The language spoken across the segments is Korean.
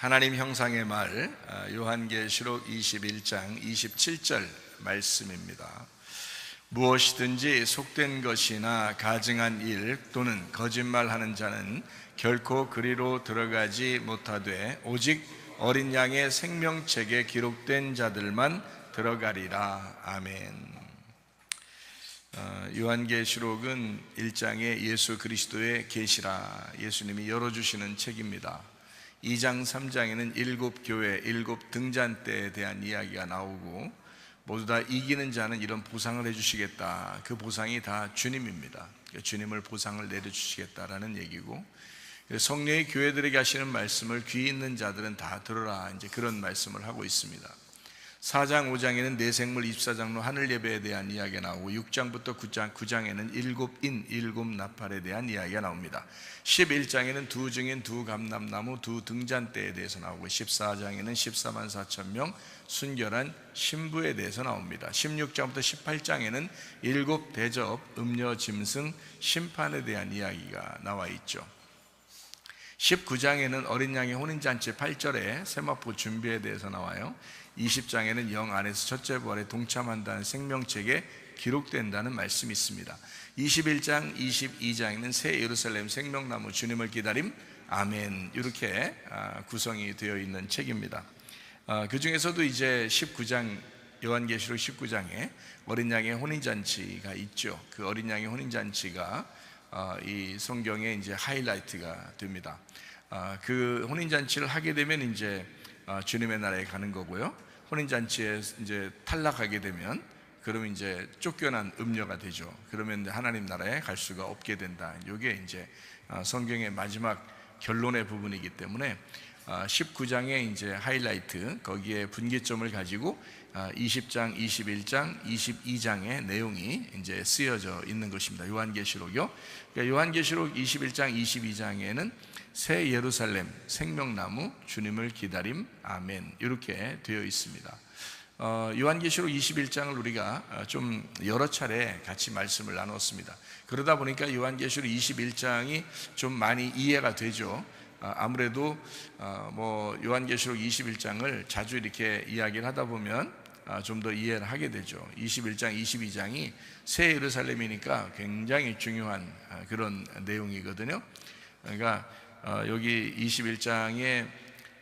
하나님 형상의 말, 요한계시록 21장 27절 말씀입니다. 무엇이든지 속된 것이나 가증한 일 또는 거짓말하는 자는 결코 그리로 들어가지 못하되 오직 어린 양의 생명책에 기록된 자들만 들어가리라. 아멘. 요한계시록은 1장의 예수 그리스도의 계시라, 예수님이 열어주시는 책입니다. 2장 3장에는 7교회 7등잔대에 대한 이야기가 나오고, 모두 다 이기는 자는 이런 보상을 해주시겠다. 그 보상이 다 주님입니다. 주님을 보상을 내려주시겠다라는 얘기고, 성령의 교회들에게 하시는 말씀을 귀 있는 자들은 다 들어라, 이제 그런 말씀을 하고 있습니다. 4장 5장에는 내생물 24장로 하늘 예배에 대한 이야기가 나오고, 6장부터 9장에는 7인 7나팔에 대한 이야기가 나옵니다. 11장에는 두 증인 두 감람나무 두 등잔대에 대해서 나오고, 14장에는 14만 4천 명 순결한 신부에 대해서 나옵니다. 16장부터 18장에는 7 대접 음료 짐승 심판에 대한 이야기가 나와 있죠. 19장에는 어린 양의 혼인잔치 8절에 세마포 준비에 대해서 나와요. 20장에는 영 안에서 첫째 부활에 동참한다는 생명책에 기록된다는 말씀이 있습니다. 21장 22장에는 새 예루살렘 생명나무 주님을 기다림 아멘, 이렇게 구성이 되어 있는 책입니다. 그 중에서도 이제 19장 요한계시록 19장에 어린 양의 혼인잔치가 있죠. 그 어린 양의 혼인잔치가 이 성경의 이제 하이라이트가 됩니다. 그 혼인잔치를 하게 되면 이제 주님의 나라에 가는 거고요. 혼인잔치에 이제 탈락하게 되면 그러면 이제 쫓겨난 음녀가 되죠. 그러면 하나님 나라에 갈 수가 없게 된다. 이게 이제 성경의 마지막 결론의 부분이기 때문에 19장의 이제 하이라이트, 거기에 분기점을 가지고 20장, 21장, 22장의 내용이 이제 쓰여져 있는 것입니다. 요한계시록이요. 그러니까 요한계시록 21장, 22장에는 새 예루살렘 생명나무 주님을 기다림 아멘, 이렇게 되어 있습니다. 요한계시록 21장을 우리가 좀 여러 차례 같이 말씀을 나눴습니다. 그러다 보니까 요한계시록 21장이 좀 많이 이해가 되죠. 아무래도 요한계시록 21장을 자주 이렇게 이야기를 하다 보면 좀 더 이해를 하게 되죠. 21장, 22장이 새 예루살렘이니까 굉장히 중요한 그런 내용이거든요. 그러니까 여기 21장의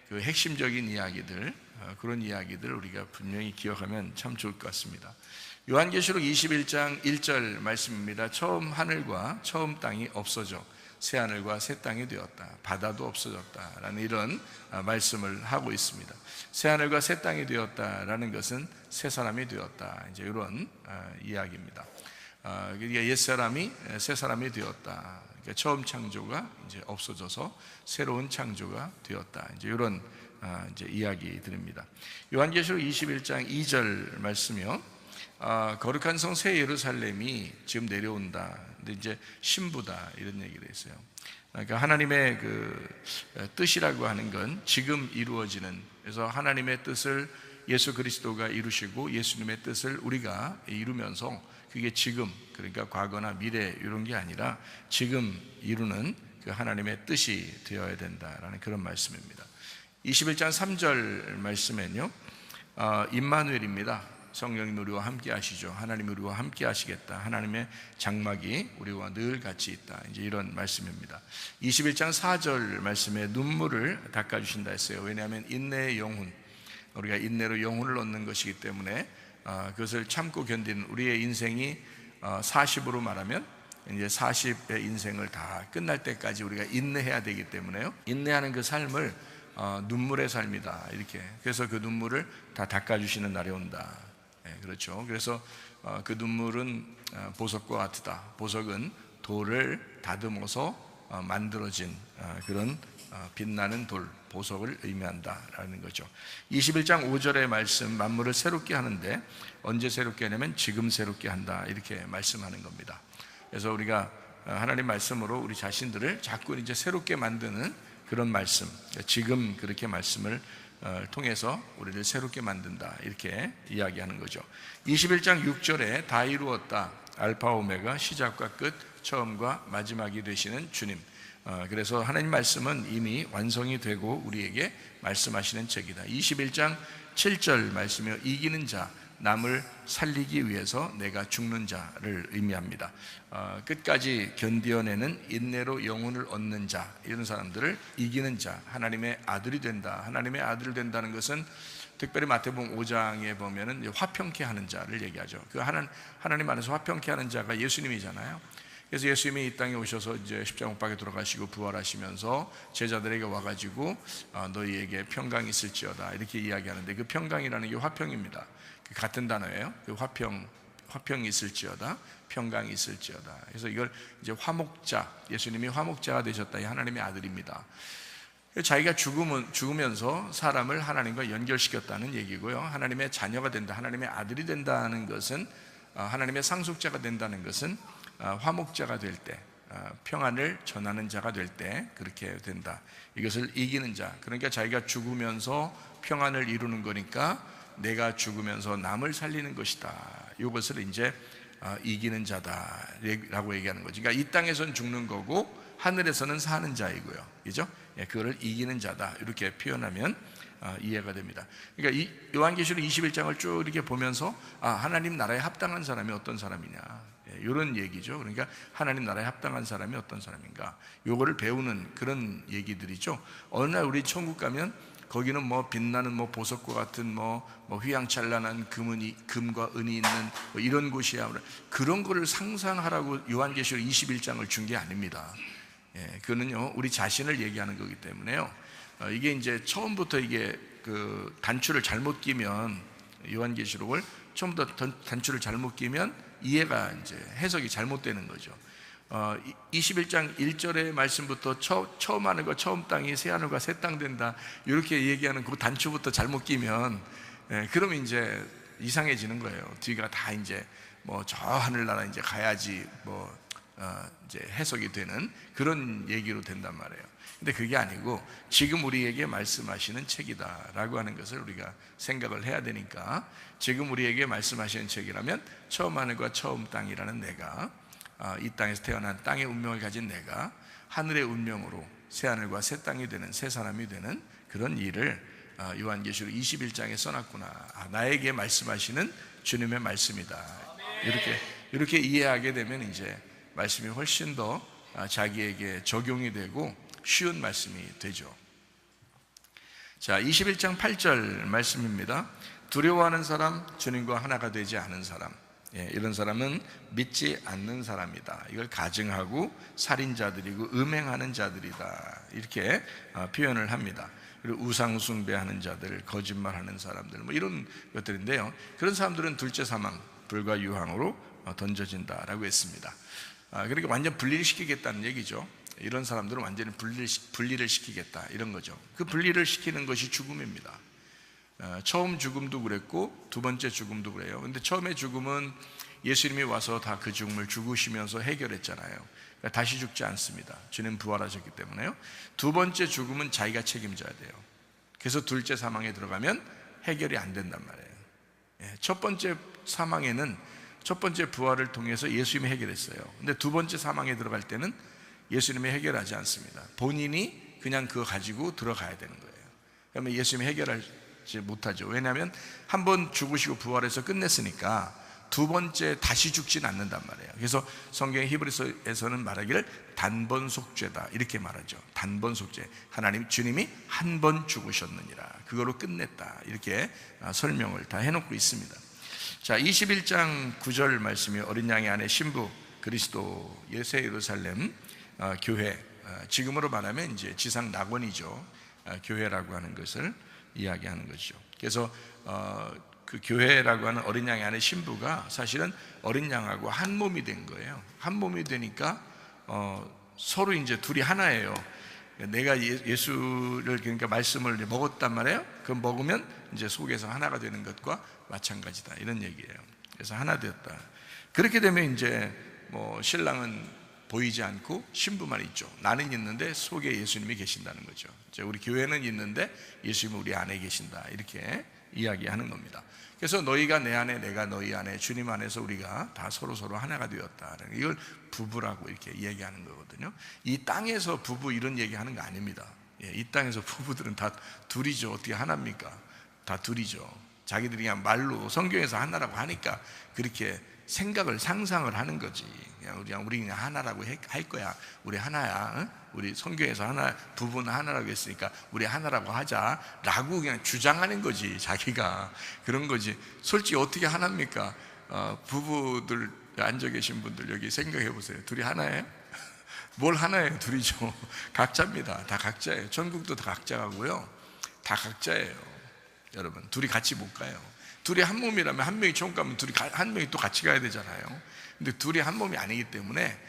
그 핵심적인 이야기들, 그런 이야기들 우리가 분명히 기억하면 참 좋을 것 같습니다. 요한계시록 21장 1절 말씀입니다. 처음 하늘과 처음 땅이 없어져 새 하늘과 새 땅이 되었다. 바다도 없어졌다라는 이런 말씀을 하고 있습니다. 새 하늘과 새 땅이 되었다라는 것은 새 사람이 되었다, 이제 이런 이야기입니다. 그러니까 옛 사람이 새 사람이 되었다. 그러니까 처음 창조가 이제 없어져서 새로운 창조가 되었다, 이제 이런 이제 이야기들입니다. 요한계시록 21장 2절 말씀이요. 거룩한 성 새 예루살렘이 지금 내려온다. 근데 이제 신부다, 이런 얘기를 했어요. 그러니까 하나님의 그 뜻이라고 하는 건 지금 이루어지는, 그래서 하나님의 뜻을 예수 그리스도가 이루시고 예수님의 뜻을 우리가 이루면서 그게 지금, 그러니까 과거나 미래 이런 게 아니라 지금 이루는 그 하나님의 뜻이 되어야 된다라는 그런 말씀입니다. 21장 3절 말씀에는요, 임마누엘입니다. 성령님 우리와 함께 하시죠. 하나님이 우리와 함께 하시겠다. 하나님의 장막이 우리와 늘 같이 있다, 이제 이런 말씀입니다. 21장 4절 말씀에 눈물을 닦아주신다 했어요. 왜냐하면 인내의 영혼, 우리가 인내로 영혼을 얻는 것이기 때문에 그것을 참고 견디는 우리의 인생이 40으로 말하면 이제 40의 인생을 다 끝날 때까지 우리가 인내해야 되기 때문에요, 인내하는 그 삶을 눈물의 삶이다, 이렇게. 그래서 그 눈물을 다 닦아주시는 날이 온다. 그렇죠. 그래서 그 눈물은 보석과 같다. 보석은 돌을 다듬어서 만들어진 그런 빛나는 돌, 보석을 의미한다라는 거죠. 21장 5절의 말씀, 만물을 새롭게 하는데 언제 새롭게 하냐면 지금 새롭게 한다, 이렇게 말씀하는 겁니다. 그래서 우리가 하나님 말씀으로 우리 자신들을 자꾸 이제 새롭게 만드는 그런 말씀, 지금 그렇게 말씀을 통해서 우리를 새롭게 만든다, 이렇게 이야기하는 거죠. 21장 6절에 다 이루었다, 알파 오메가 시작과 끝 처음과 마지막이 되시는 주님, 그래서 하나님 말씀은 이미 완성이 되고 우리에게 말씀하시는 책이다. 21장 7절 말씀이요, 이기는 자, 남을 살리기 위해서 내가 죽는 자를 의미합니다. 끝까지 견디어내는 인내로 영혼을 얻는 자, 이런 사람들을 이기는 자, 하나님의 아들이 된다. 하나님의 아들 된다는 것은 특별히 마태복음 5장에 보면은 화평케 하는 자를 얘기하죠. 그 하나님 안에서 화평케 하는 자가 예수님이잖아요. 그래서 예수님이 이 땅에 오셔서 이제 십자가 못 박에 돌아가시고 부활하시면서 제자들에게 와가지고 너희에게 평강이 있을지어다 이렇게 이야기하는데, 그 평강이라는 게 화평입니다. 그 같은 단어예요. 그 화평이 있을지어다, 평강이 있을지어다. 그래서 이걸 이제 화목자, 예수님이 화목자가 되셨다, 이 하나님의 아들입니다. 자기가 죽으면서 사람을 하나님과 연결시켰다는 얘기고요. 하나님의 자녀가 된다, 하나님의 아들이 된다는 것은, 하나님의 상속자가 된다는 것은 화목자가 될 때, 평안을 전하는 자가 될 때 그렇게 된다. 이것을 이기는 자, 그러니까 자기가 죽으면서 평안을 이루는 거니까 내가 죽으면서 남을 살리는 것이다. 이것을 이제 이기는 자다라고 얘기하는 거죠. 그러니까 이 땅에서는 죽는 거고 하늘에서는 사는 자이고요, 그죠? 그거를 이기는 자다, 이렇게 표현하면 이해가 됩니다. 그러니까 이 요한계시록 21장을 쭉 이렇게 보면서 하나님 나라에 합당한 사람이 어떤 사람이냐, 이런 얘기죠. 그러니까 하나님 나라에 합당한 사람이 어떤 사람인가, 요거를 배우는 그런 얘기들이죠. 어느 날 우리 천국 가면 거기는 뭐 빛나는 뭐 보석과 같은 뭐 휘황찬란한 금과 은이 있는 뭐 이런 곳이야, 그런 거를 상상하라고 요한계시록 21장을 준 게 아닙니다. 그거는요, 우리 자신을 얘기하는 거기 때문에요. 이게 이제 처음부터 이게 그 단추를 잘못 끼면, 요한계시록을 처음부터 단추를 잘못 끼면 이해가 이제 해석이 잘못되는 거죠. 21장 1절의 말씀부터 처음 하늘과 처음 땅이 새 하늘과 새 땅 된다, 이렇게 얘기하는 그 단추부터 잘못 끼면, 그러면 이제 이상해지는 거예요. 뒤가 다 이제 뭐 저 하늘나라 이제 가야지 이제 해석이 되는 그런 얘기로 된단 말이에요. 근데 그게 아니고 지금 우리에게 말씀하시는 책이다라고 하는 것을 우리가 생각을 해야 되니까, 지금 우리에게 말씀하시는 책이라면 처음 하늘과 처음 땅이라는 내가, 이 땅에서 태어난 땅의 운명을 가진 내가 하늘의 운명으로 새 하늘과 새 땅이 되는, 새 사람이 되는 그런 일을 요한계시록 21장에 써놨구나. 나에게 말씀하시는 주님의 말씀이다. 이렇게 이해하게 되면 이제 말씀이 훨씬 더 자기에게 적용이 되고 쉬운 말씀이 되죠. 자, 21장 8절 말씀입니다. 두려워하는 사람, 주님과 하나가 되지 않은 사람, 이런 사람은 믿지 않는 사람이다. 이걸 가증하고 살인자들이고 음행하는 자들이다, 이렇게 표현을 합니다. 그리고 우상 숭배하는 자들, 거짓말하는 사람들, 뭐 이런 것들인데요, 그런 사람들은 둘째 사망, 불과 유황으로 던져진다라고 했습니다. 그러니까 완전 분리를 시키겠다는 얘기죠. 이런 사람들은 완전히 분리를 시키겠다, 이런 거죠. 그 분리를 시키는 것이 죽음입니다. 처음 죽음도 그랬고 두 번째 죽음도 그래요. 근데 처음에 죽음은 예수님이 와서 다 그 죽음을 죽으시면서 해결했잖아요. 그러니까 다시 죽지 않습니다. 주님 부활하셨기 때문에요. 두 번째 죽음은 자기가 책임져야 돼요. 그래서 둘째 사망에 들어가면 해결이 안 된단 말이에요. 첫 번째 사망에는 첫 번째 부활을 통해서 예수님이 해결했어요. 근데 두 번째 사망에 들어갈 때는 예수님이 해결하지 않습니다. 본인이 그냥 그거 가지고 들어가야 되는 거예요. 그러면 예수님이 해결하지 못하죠. 왜냐하면 한 번 죽으시고 부활해서 끝냈으니까 두 번째 다시 죽진 않는단 말이에요. 그래서 성경 히브리서에서는 말하기를 단번속죄다, 이렇게 말하죠. 단번속죄, 하나님 주님이 한 번 죽으셨느니라, 그거로 끝냈다, 이렇게 설명을 다 해놓고 있습니다. 자, 21장 9절 말씀이 어린 양의 아내 신부 그리스도 새 예루살렘 교회, 지금으로 말하면 이제 지상 낙원이죠. 교회라고 하는 것을 이야기하는 것이죠. 그래서 그 교회라고 하는 어린 양의 아내 신부가 사실은 어린 양하고 한 몸이 된 거예요. 한 몸이 되니까 서로 이제 둘이 하나예요. 내가 예수를, 그러니까 말씀을 먹었단 말이에요. 그럼 먹으면 이제 속에서 하나가 되는 것과 마찬가지다, 이런 얘기예요. 그래서 하나 되었다. 그렇게 되면 이제 신랑은 보이지 않고 신부만 있죠. 나는 있는데 속에 예수님이 계신다는 거죠. 우리 교회는 있는데 예수님은 우리 안에 계신다, 이렇게 이야기하는 겁니다. 그래서 너희가 내 안에 내가 너희 안에 주님 안에서 우리가 다 서로 하나가 되었다. 이걸 부부라고 이렇게 이야기하는 거거든요. 이 땅에서 부부 이런 얘기하는 거 아닙니다. 이 땅에서 부부들은 다 둘이죠. 어떻게 하나입니까? 다 둘이죠. 자기들이 그냥 말로 성경에서 하나라고 하니까 그렇게 상상을 하는 거지. 우리 그냥 하나라고 할 거야. 우리 하나야. 응? 우리 성경에서 하나, 부부는 하나라고 했으니까 우리 하나라고 하자라고 그냥 주장하는 거지. 자기가 그런 거지. 솔직히 어떻게 하나입니까? 부부들 앉아 계신 분들 여기 생각해 보세요. 둘이 하나예요? 뭘 하나예요? 둘이죠. 각자입니다. 다 각자예요. 전국도 다 각자가고요. 다 각자예요. 여러분, 둘이 같이 못 가요. 둘이 한 몸이라면 한 명이 천국 가면 한 명이 또 같이 가야 되잖아요. 근데 둘이 한 몸이 아니기 때문에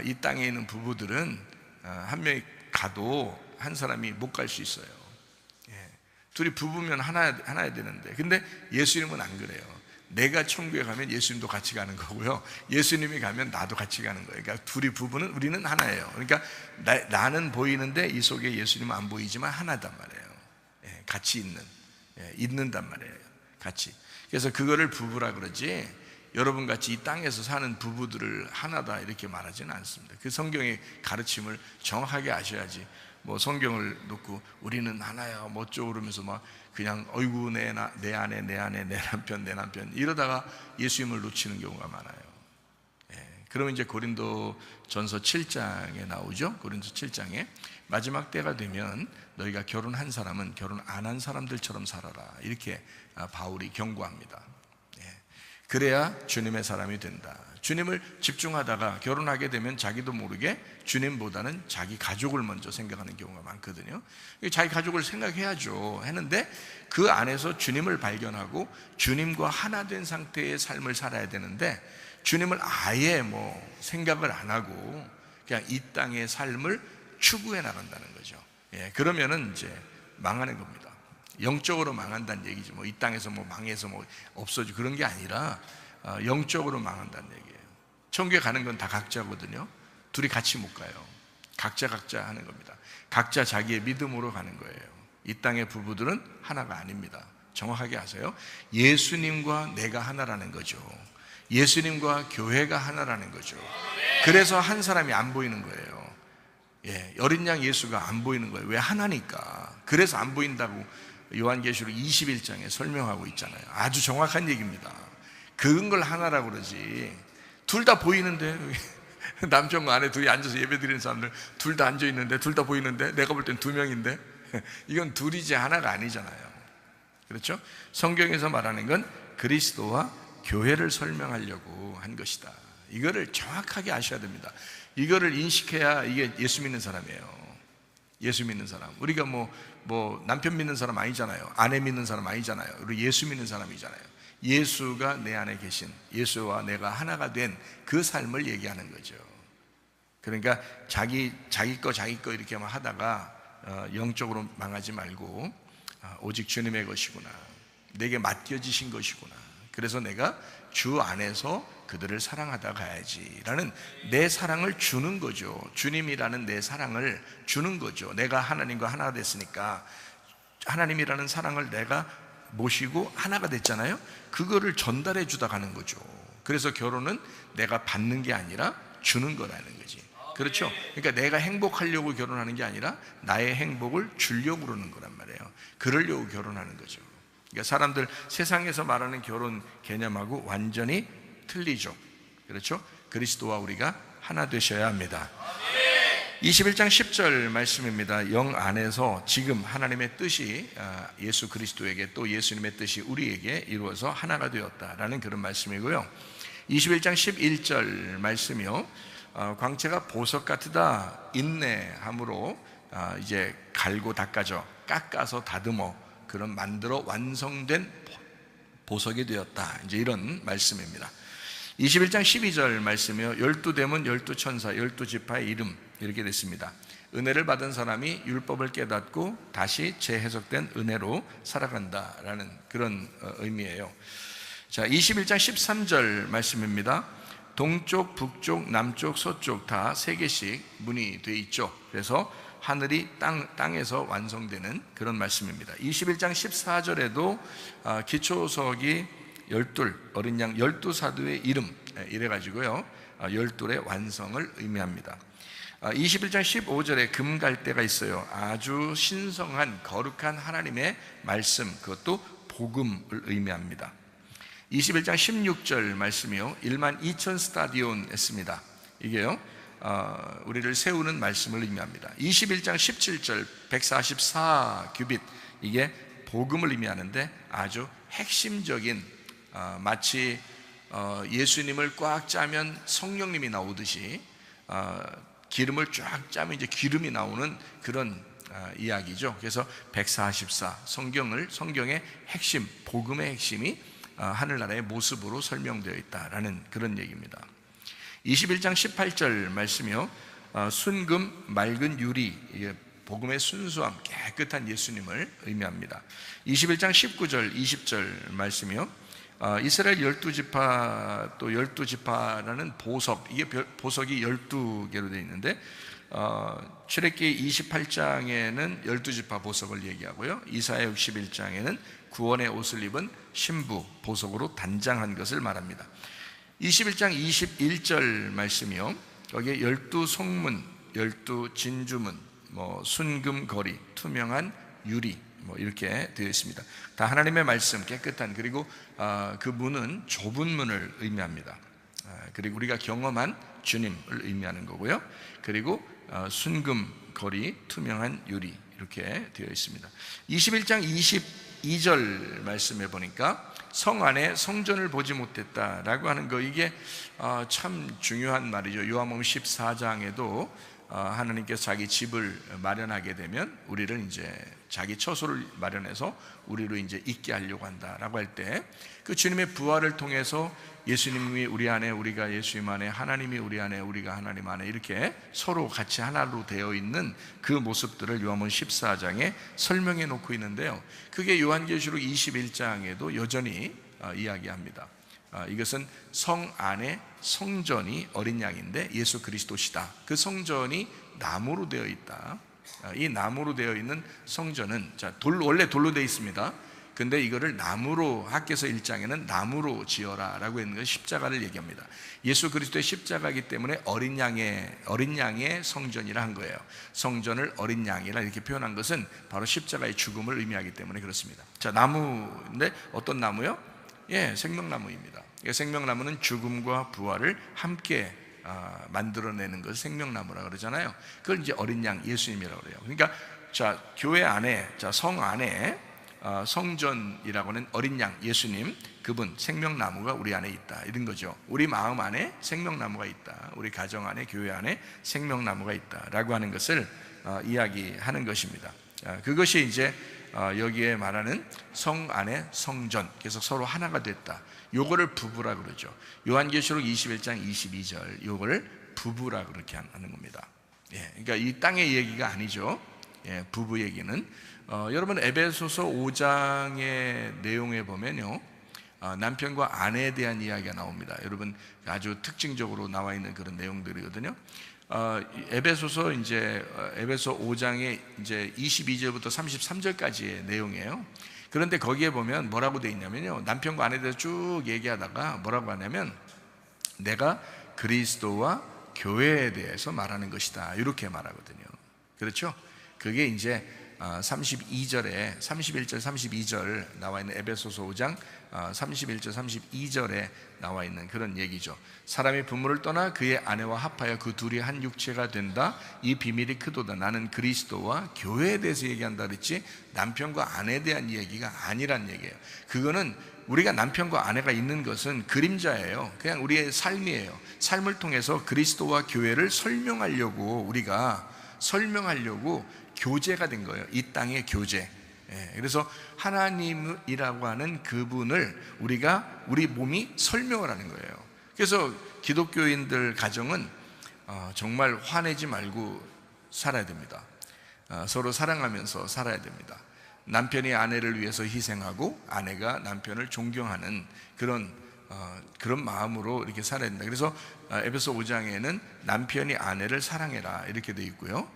이 땅에 있는 부부들은 한 명이 가도 한 사람이 못 갈 수 있어요. 둘이 부부면 하나야 되는데, 근데 예수님은 안 그래요. 내가 천국에 가면 예수님도 같이 가는 거고요, 예수님이 가면 나도 같이 가는 거예요. 그러니까 둘이 부부는 우리는 하나예요. 그러니까 나는 보이는데 이 속에 예수님은 안 보이지만 하나단 말이에요. 같이 있는단 말이에요. 같이. 그래서 그거를 부부라 그러지, 여러분 같이 이 땅에서 사는 부부들을 하나다 이렇게 말하지는 않습니다. 그 성경의 가르침을 정확하게 아셔야지. 뭐 성경을 놓고 우리는 하나야 뭐 어쩌고 그러면서 막 그냥 어이구 내 안에 내 남편 이러다가 예수님을 놓치는 경우가 많아요. 그러면 이제 고린도전서 7장에 나오죠. 고린도 7장에 마지막 때가 되면 너희가 결혼한 사람은 결혼 안 한 사람들처럼 살아라, 이렇게 바울이 경고합니다. 그래야 주님의 사람이 된다. 주님을 집중하다가 결혼하게 되면 자기도 모르게 주님보다는 자기 가족을 먼저 생각하는 경우가 많거든요. 자기 가족을 생각해야죠 했는데 그 안에서 주님을 발견하고 주님과 하나 된 상태의 삶을 살아야 되는데, 주님을 아예 생각을 안 하고 그냥 이 땅의 삶을 추구해 나간다는 거죠. 그러면은 이제 망하는 겁니다. 영적으로 망한다는 얘기지. 이 땅에서 망해서 없어지고 그런 게 아니라 영적으로 망한다는 얘기예요. 천국에 가는 건 다 각자거든요. 둘이 같이 못 가요. 각자 하는 겁니다. 각자 자기의 믿음으로 가는 거예요. 이 땅의 부부들은 하나가 아닙니다. 정확하게 아세요? 예수님과 내가 하나라는 거죠. 예수님과 교회가 하나라는 거죠. 그래서 한 사람이 안 보이는 거예요. 어린 양 예수가 안 보이는 거예요. 왜? 하나니까. 그래서 안 보인다고 요한계시록 21장에 설명하고 있잖아요. 아주 정확한 얘기입니다. 그런 걸 하나라고 그러지. 둘 다 보이는데 남편과 아내 둘이 앉아서 예배 드리는 사람들 둘 다 앉아 있는데 둘 다 보이는데 내가 볼 땐 두 명인데 이건 둘이지 하나가 아니잖아요. 그렇죠? 성경에서 말하는 건 그리스도와 교회를 설명하려고 한 것이다. 이거를 정확하게 아셔야 됩니다. 이거를 인식해야 이게 예수 믿는 사람이에요. 예수 믿는 사람. 우리가 남편 믿는 사람 아니잖아요. 아내 믿는 사람 아니잖아요. 우리 예수 믿는 사람이잖아요. 예수가 내 안에 계신, 예수와 내가 하나가 된 그 삶을 얘기하는 거죠. 그러니까 자기 거 이렇게만 하다가 영적으로 망하지 말고 오직 주님의 것이구나, 내게 맡겨지신 것이구나, 그래서 내가 주 안에서 그들을 사랑하다 가야지 라는 내 사랑을 주는 거죠. 주님이라는 내 사랑을 주는 거죠. 내가 하나님과 하나가 됐으니까 하나님이라는 사랑을 내가 모시고 하나가 됐잖아요. 그거를 전달해 주다 가는 거죠. 그래서 결혼은 내가 받는 게 아니라 주는 거라는 거지. 그렇죠? 그러니까 내가 행복하려고 결혼하는 게 아니라 나의 행복을 주려고 그러는 거란 말이에요. 그러려고 결혼하는 거죠. 그러니까 사람들 세상에서 말하는 결혼 개념하고 완전히 틀리죠. 그렇죠? 그리스도와 우리가 하나 되셔야 합니다. 21장 10절 말씀입니다. 영 안에서 지금 하나님의 뜻이 예수 그리스도에게 또 예수님의 뜻이 우리에게 이루어서 하나가 되었다라는 그런 말씀이고요. 21장 11절 말씀이요, 광채가 보석 같으다 인내함으로 이제 갈고 닦아져 깎아서 다듬어 그런 만들어 완성된 보석이 되었다, 이제 이런 말씀입니다. 21장 12절 말씀이요, 12대문 12천사 12지파의 이름 이렇게 됐습니다. 은혜를 받은 사람이 율법을 깨닫고 다시 재해석된 은혜로 살아간다라는 그런 의미예요. 자, 21장 13절 말씀입니다. 동쪽, 북쪽, 남쪽, 서쪽 다 3개씩 문이 돼 있죠. 그래서 하늘이 땅에서 완성되는 그런 말씀입니다. 21장 14절에도 기초석이 12 어린 양 12사도의 이름 이래가지고요 12의 완성을 의미합니다. 21장 15절에 금갈대가 있어요. 아주 신성한 거룩한 하나님의 말씀, 그것도 복음을 의미합니다. 21장 16절 말씀이요 12,000 스타디온 했습니다. 이게요 우리를 세우는 말씀을 의미합니다. 21장 17절 144 규빗, 이게 복음을 의미하는데 아주 핵심적인 마치 예수님을 꽉 짜면 성령님이 나오듯이 기름을 쫙 짜면 이제 기름이 나오는 그런 이야기죠. 그래서 144 성경의 핵심, 복음의 핵심이 하늘나라의 모습으로 설명되어 있다라는 그런 얘기입니다. 21장 18절 말씀이요 순금 맑은 유리, 이게 복음의 순수함, 깨끗한 예수님을 의미합니다. 21장 19절 20절 말씀이요 이스라엘 12지파 또 12지파라는 보석, 이게 보석이 12개로 되어 있는데 출애굽기 28장에는 12지파 보석을 얘기하고요 이사야 61장에는 구원의 옷을 입은 신부 보석으로 단장한 것을 말합니다. 21장 21절 말씀이요 여기에 12송문, 12진주문, 순금거리, 투명한 유리 이렇게 되어 있습니다. 다 하나님의 말씀, 깨끗한, 그리고 그 문은 좁은 문을 의미합니다. 그리고 우리가 경험한 주님을 의미하는 거고요. 그리고 순금거리, 투명한 유리 이렇게 되어 있습니다. 21장 22절 말씀해 보니까 성 안에 성전을 보지 못했다라고 하는 거, 이게 참 중요한 말이죠. 요한복음 14장에도 하나님께서 자기 집을 마련하게 되면 우리를 이제 자기 처소를 마련해서 우리로 이제 있게 하려고 한다라고 할 때 그 주님의 부활을 통해서 예수님이 우리 안에, 우리가 예수님 안에, 하나님이 우리 안에, 우리가 하나님 안에 이렇게 서로 같이 하나로 되어 있는 그 모습들을 요한복음 14장에 설명해 놓고 있는데요 그게 요한계시록 21장에도 여전히 이야기합니다. 이것은 성 안에 성전이 어린 양인데 예수 그리스도시다. 그 성전이 나무로 되어 있다. 이 나무로 되어 있는 성전은 원래 돌로 되어 있습니다. 근데 이거를 나무로, 학개서 1장에는 나무로 지어라 라고 했는 건 십자가를 얘기합니다. 예수 그리스도의 십자가이기 때문에 어린 양의 성전이라 한 거예요. 성전을 어린 양이라 이렇게 표현한 것은 바로 십자가의 죽음을 의미하기 때문에 그렇습니다. 나무인데 어떤 나무요? 생명나무입니다. 생명나무는 죽음과 부활을 함께 만들어내는 것을 생명나무라고 그러잖아요. 그걸 이제 어린 양 예수님이라고 그래요. 그러니까 교회 안에, 성 안에 성전이라고 하는 어린 양 예수님, 그분 생명나무가 우리 안에 있다 이런 거죠. 우리 마음 안에 생명나무가 있다, 우리 가정 안에, 교회 안에 생명나무가 있다라고 하는 것을 이야기하는 것입니다. 그것이 이제 여기에 말하는 성 안에 성전, 그래서 서로 하나가 됐다. 요거를 부부라 그러죠. 요한계시록 21장 22절 요거를 부부라 그렇게 하는 겁니다. 그러니까 이 땅의 얘기가 아니죠. 부부 얘기는 여러분 에베소서 5장의 내용에 보면요 남편과 아내에 대한 이야기가 나옵니다. 여러분 아주 특징적으로 나와 있는 그런 내용들이거든요. 에베소 5장의 이제 22절부터 33절까지의 내용이에요. 그런데 거기에 보면 뭐라고 되어 있냐면요 남편과 아내에 대해서 쭉 얘기하다가 뭐라고 하냐면 내가 그리스도와 교회에 대해서 말하는 것이다 이렇게 말하거든요. 그렇죠? 그게 이제 31절 32절 나와 있는 에베소서 5장 31절 32절에 나와 있는 그런 얘기죠. 사람이 부모를 떠나 그의 아내와 합하여 그 둘이 한 육체가 된다. 이 비밀이 크도다. 나는 그리스도와 교회에 대해서 얘기한다 그랬지 남편과 아내에 대한 얘기가 아니란 얘기예요. 그거는 우리가 남편과 아내가 있는 것은 그림자예요. 그냥 우리의 삶이에요. 삶을 통해서 그리스도와 교회를 우리가 설명하려고 교제가 된 거예요. 이 땅의 교제. 그래서 하나님이라고 하는 그분을 우리 몸이 설명을 하는 거예요. 그래서 기독교인들 가정은 정말 화내지 말고 살아야 됩니다. 서로 사랑하면서 살아야 됩니다. 남편이 아내를 위해서 희생하고 아내가 남편을 존경하는 그런 마음으로 이렇게 살아야 된다. 그래서 에베소 5장에는 남편이 아내를 사랑해라 이렇게 되어 있고요.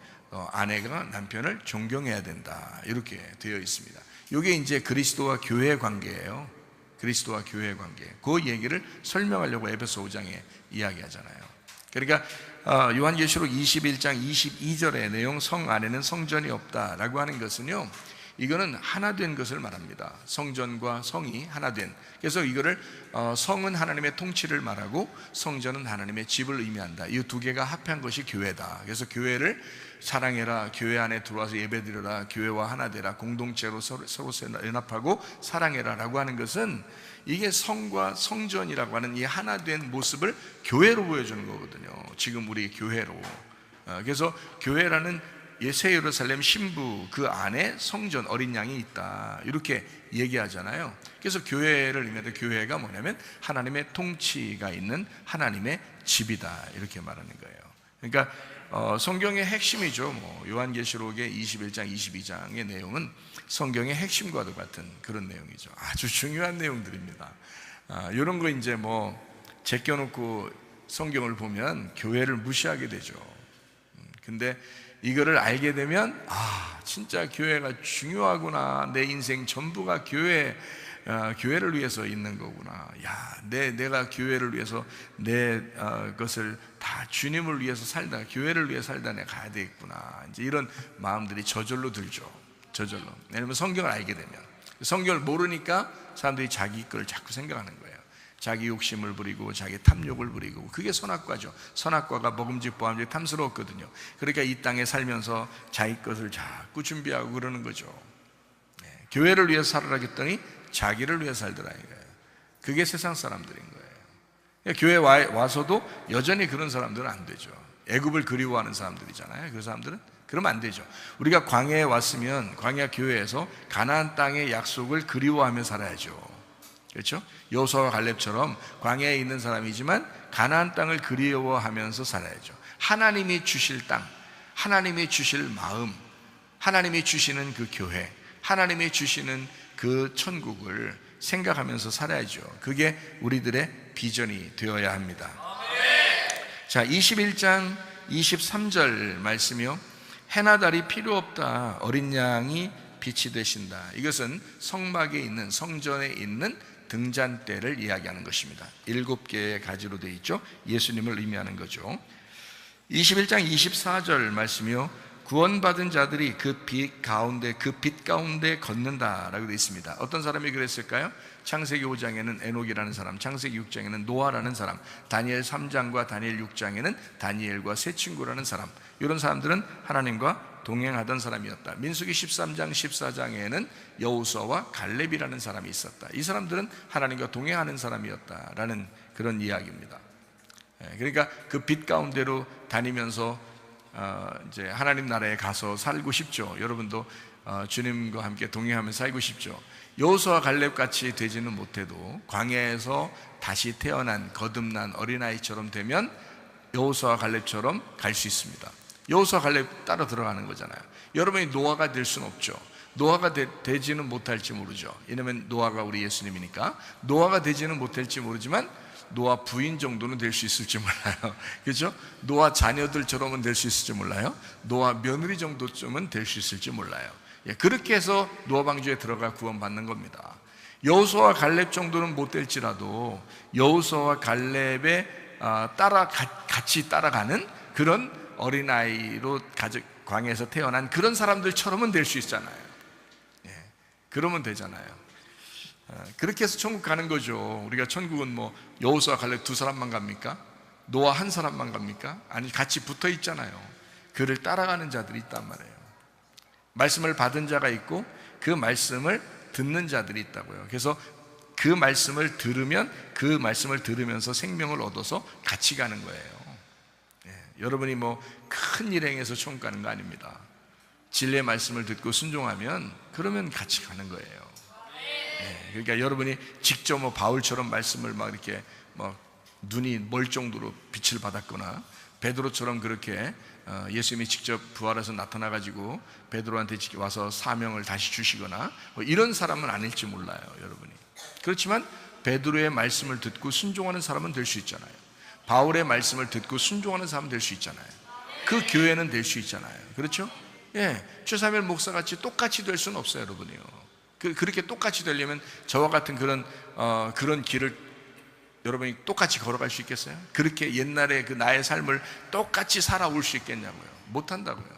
아내가 남편을 존경해야 된다, 이렇게 되어 있습니다. 이게 이제 그리스도와 교회의 관계예요. 그리스도와 교회의 관계, 그 얘기를 설명하려고 에베소 5장에 이야기하잖아요. 그러니까 요한계시록 21장 22절의 내용, 성 안에는 성전이 없다라고 하는 것은요, 이거는 하나 된 것을 말합니다. 성전과 성이 하나 된. 그래서 이거를 성은 하나님의 통치를 말하고 성전은 하나님의 집을 의미한다. 이 두 개가 합한 것이 교회다. 그래서 교회를 사랑해라, 교회 안에 들어와서 예배드려라, 교회와 하나 되라, 공동체로 서로 연합하고 사랑해라 라고 하는 것은, 이게 성과 성전이라고 하는 이 하나 된 모습을 교회로 보여주는 거거든요. 지금 우리 교회로. 그래서 교회라는 새 예루살렘 신부, 그 안에 성전, 어린 양이 있다, 이렇게 얘기하잖아요. 그래서 교회를 의미하는, 교회가 뭐냐면 하나님의 통치가 있는 하나님의 집이다, 이렇게 말하는 거예요. 그러니까 성경의 핵심이죠. 요한계시록의 21장 22장의 내용은 성경의 핵심과도 같은 그런 내용이죠. 아주 중요한 내용들입니다. 이런 거 이제 제껴놓고 성경을 보면 교회를 무시하게 되죠. 근데 이거를 알게 되면, 진짜 교회가 중요하구나, 내 인생 전부가 교회를 위해서 있는 거구나, 내가 교회를 위해서 내 것을 다 주님을 위해서 살다, 교회를 위해 살다 내가 가야 되겠구나, 이제 이런 마음들이 저절로 들죠. 저절로. 왜냐하면 성경을 알게 되면, 성경을 모르니까 사람들이 자기 걸 자꾸 생각하는 거예요. 자기 욕심을 부리고 자기 탐욕을 부리고, 그게 선악과죠. 선악과가 먹음직 보암직 탐스러웠거든요. 그러니까 이 땅에 살면서 자기 것을 자꾸 준비하고 그러는 거죠. 교회를 위해서 살으라 했더니 자기를 위해 살더라 이거예요. 그게 세상 사람들인 거예요. 교회 와서도 여전히 그런 사람들은 안 되죠. 애굽을 그리워하는 사람들이잖아요. 그 사람들은 그러면 안 되죠. 우리가 광야에 왔으면 광야 교회에서 가나안 땅의 약속을 그리워하며 살아야죠. 그렇죠? 여호수아와 갈렙처럼 광야에 있는 사람이지만 가나안 땅을 그리워하면서 살아야죠. 하나님이 주실 땅, 하나님이 주실 마음, 하나님이 주시는 그 교회, 하나님이 주시는 그 천국을 생각하면서 살아야죠. 그게 우리들의 비전이 되어야 합니다. 자, 21장 23절 말씀이요, 해나 달이 필요 없다, 어린 양이 빛이 되신다. 이것은 성막에 있는, 성전에 있는 등잔대를 이야기하는 것입니다. 7개의 가지로 되어 있죠. 예수님을 의미하는 거죠. 21장 24절 말씀이요, 구원받은 자들이 그 빛 가운데 걷는다라고 되어 있습니다. 어떤 사람이 그랬을까요? 창세기 5장에는 에녹이라는 사람, 창세기 6장에는 노아라는 사람, 다니엘 3장과 다니엘 6장에는 다니엘과 세 친구라는 사람, 이런 사람들은 하나님과 동행하던 사람이었다. 민수기 13장 14장에는 여호수아와 갈렙이라는 사람이 있었다. 이 사람들은 하나님과 동행하는 사람이었다라는 그런 이야기입니다. 그러니까 그 빛 가운데로 다니면서 이제 하나님 나라에 가서 살고 싶죠. 여러분도 주님과 함께 동행하면서 살고 싶죠. 여호수아와 갈렙 같이 되지는 못해도 광야에서 다시 태어난 거듭난 어린아이처럼 되면 여호수아와 갈렙처럼 갈 수 있습니다. 여호수아 갈렙 따라 들어가는 거잖아요. 여러분이 노아가 될 수는 없죠. 노아가 되지는 못할지 모르죠. 왜냐하면 노아가 우리 예수님이니까. 노아가 되지는 못할지 모르지만 노아 부인 정도는 될 수 있을지 몰라요. 그렇죠? 노아 자녀들처럼은 될 수 있을지 몰라요. 노아 며느리 정도쯤은 될 수 있을지 몰라요. 그렇게 해서 노아 방주에 들어가 구원받는 겁니다. 여호수아와 갈렙 정도는 못 될지라도 여호수아와 갈렙에 같이 따라가는 그런 어린아이로 광야에서 태어난 그런 사람들처럼은 될 수 있잖아요. 그러면 되잖아요. 그렇게 해서 천국 가는 거죠. 우리가 천국은 여호수아 갈렙 두 사람만 갑니까? 노아 한 사람만 갑니까? 아니, 같이 붙어 있잖아요. 그를 따라가는 자들이 있단 말이에요. 말씀을 받은 자가 있고 그 말씀을 듣는 자들이 있다고요. 그래서 그 말씀을 들으면 그 말씀을 들으면서 생명을 얻어서 같이 가는 거예요. 여러분이 큰 일 행해서 천국 가는 거 아닙니다. 진리의 말씀을 듣고 순종하면 그러면 같이 가는 거예요. 그러니까 여러분이 직접 바울처럼 말씀을 이렇게 눈이 멀 정도로 빛을 받았거나, 베드로처럼 그렇게 예수님이 직접 부활해서 나타나가지고 베드로한테 와서 사명을 다시 주시거나 이런 사람은 아닐지 몰라요, 여러분이. 그렇지만 베드로의 말씀을 듣고 순종하는 사람은 될 수 있잖아요. 바울의 말씀을 듣고 순종하는 사람은 될 수 있잖아요. 그 교회는 될 수 있잖아요. 그렇죠? 예, 최사면 목사같이 똑같이 될 수는 없어요, 여러분이요. 그렇게 똑같이 되려면 저와 같은 그런 길을 여러분이 똑같이 걸어갈 수 있겠어요? 그렇게 옛날에 그 나의 삶을 똑같이 살아올 수 있겠냐고요? 못한다고요.